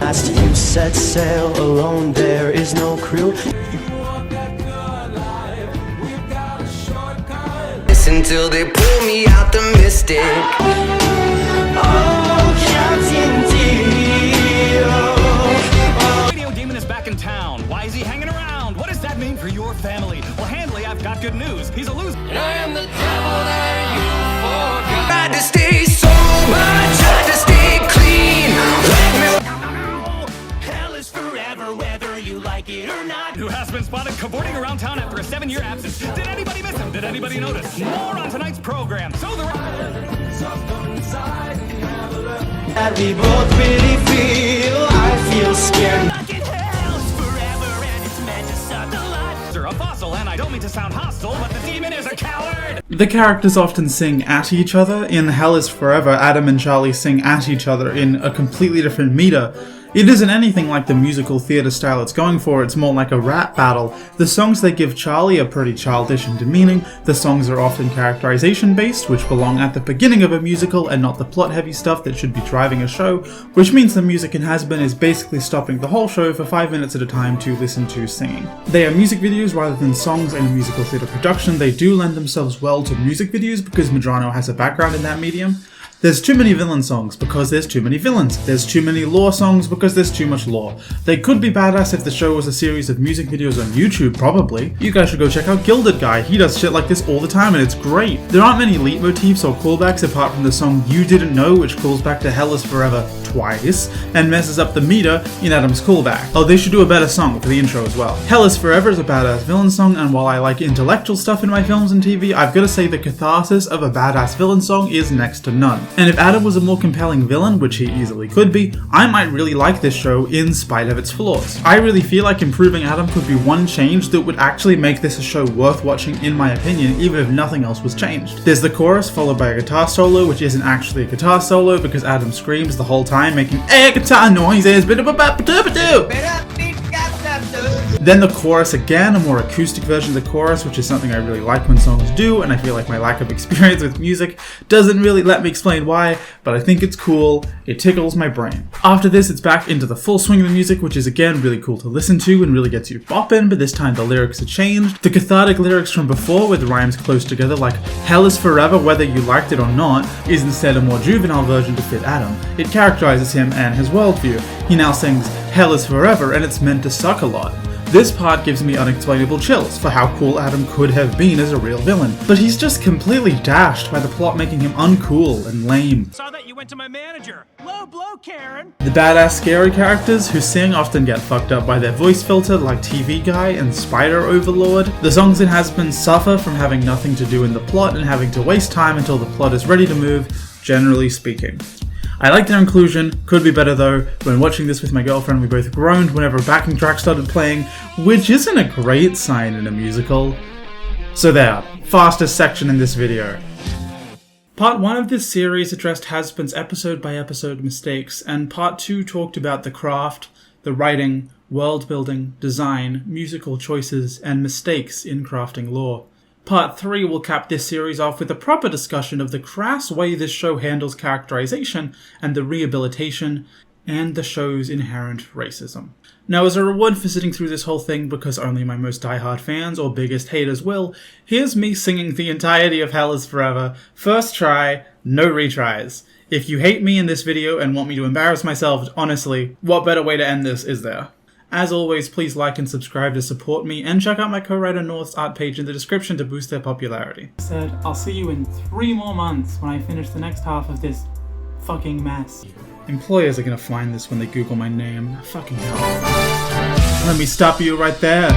Last you set sail alone, there is no crew. Until they pull me out the mystic. Oh, Captain D. Radio Demon is back in town. Why is he hanging around? What does that mean for your family? Well, Handley, I've got good news. He's a loser. And I am the devil that you forgot. Tried to stay sober, tried to stay clean. Hell is forever, whether you like it or not. Who has been spotted cavorting around town after a 7-year absence? Did anybody miss him? Did anybody notice? More on tonight's program. So That we both really feel, I feel scared. Hell's forever and it's meant to suck a lot. a fossil, and I don't mean to sound hostile, but the demon is a coward! The characters often sing at each other. In Hell is Forever, Adam and Charlie sing at each other in a completely different meter. It isn't anything like the musical theatre style it's going for, it's more like a rap battle. The songs they give Charlie are pretty childish and demeaning. The songs are often characterization based, which belong at the beginning of a musical and not the plot heavy stuff that should be driving a show, which means the music in Hazbin is basically stopping the whole show for 5 minutes at a time to listen to singing. They are music videos rather than songs in a musical theatre production. They do lend themselves well to music videos because Medrano has a background in that medium. There's too many villain songs because there's too many villains. There's too many lore songs because there's too much lore. They could be badass if the show was a series of music videos on YouTube, probably. You guys should go check out Gilded Guy, he does shit like this all the time and it's great. There aren't many leitmotifs or callbacks apart from the song You Didn't Know, which calls back to Hell is Forever twice, and messes up the meter in Adam's callback. Oh, they should do a better song for the intro as well. Hell is Forever is a badass villain song, and while I like intellectual stuff in my films and TV, I've got to say the catharsis of a badass villain song is next to none. And if Adam was a more compelling villain, which he easily could be, I might really like this show in spite of its flaws. I really feel like improving Adam could be one change that would actually make this a show worth watching in my opinion, even if nothing else was changed. There's the chorus followed by a guitar solo, which isn't actually a guitar solo because Adam screams the whole time making guitar noises. Then the chorus again, a more acoustic version of the chorus, which is something I really like when songs do, and I feel like my lack of experience with music doesn't really let me explain why, but I think it's cool, it tickles my brain. After this, it's back into the full swing of the music, which is again really cool to listen to and really gets you bopping, but this time the lyrics are changed. The cathartic lyrics from before, with rhymes close together like Hell is Forever whether you liked it or not, is instead a more juvenile version to fit Adam. It characterizes him and his worldview. He now sings Hell is Forever and it's meant to suck a lot. This part gives me unexplainable chills for how cool Adam could have been as a real villain, but he's just completely dashed by the plot making him uncool and lame. Saw that you went to my manager. Low blow, Karen. The badass scary characters who sing often get fucked up by their voice filter like TV Guy and Spider Overlord. The songs in Hazbin suffer from having nothing to do in the plot and having to waste time until the plot is ready to move, generally speaking. I like their inclusion, could be better though. When watching this with my girlfriend, we both groaned whenever a backing track started playing, which isn't a great sign in a musical. So there, fastest section in this video. Part 1 of this series addressed Hazbin's episode by episode mistakes, and Part 2 talked about the craft, the writing, world building, design, musical choices, and mistakes in crafting lore. Part 3 will cap this series off with a proper discussion of the crass way this show handles characterization and the rehabilitation, and the show's inherent racism. Now, as a reward for sitting through this whole thing because only my most diehard fans or biggest haters will, here's me singing the entirety of Hell is Forever, first try, no retries. If you hate me in this video and want me to embarrass myself, honestly, what better way to end this is there? As always, please like and subscribe to support me, and check out my co-writer North's art page in the description to boost their popularity. I'll see you in 3 more months when I finish the next half of this fucking mess. Employers are gonna find this when they Google my name. Fucking hell. Let me stop you right there.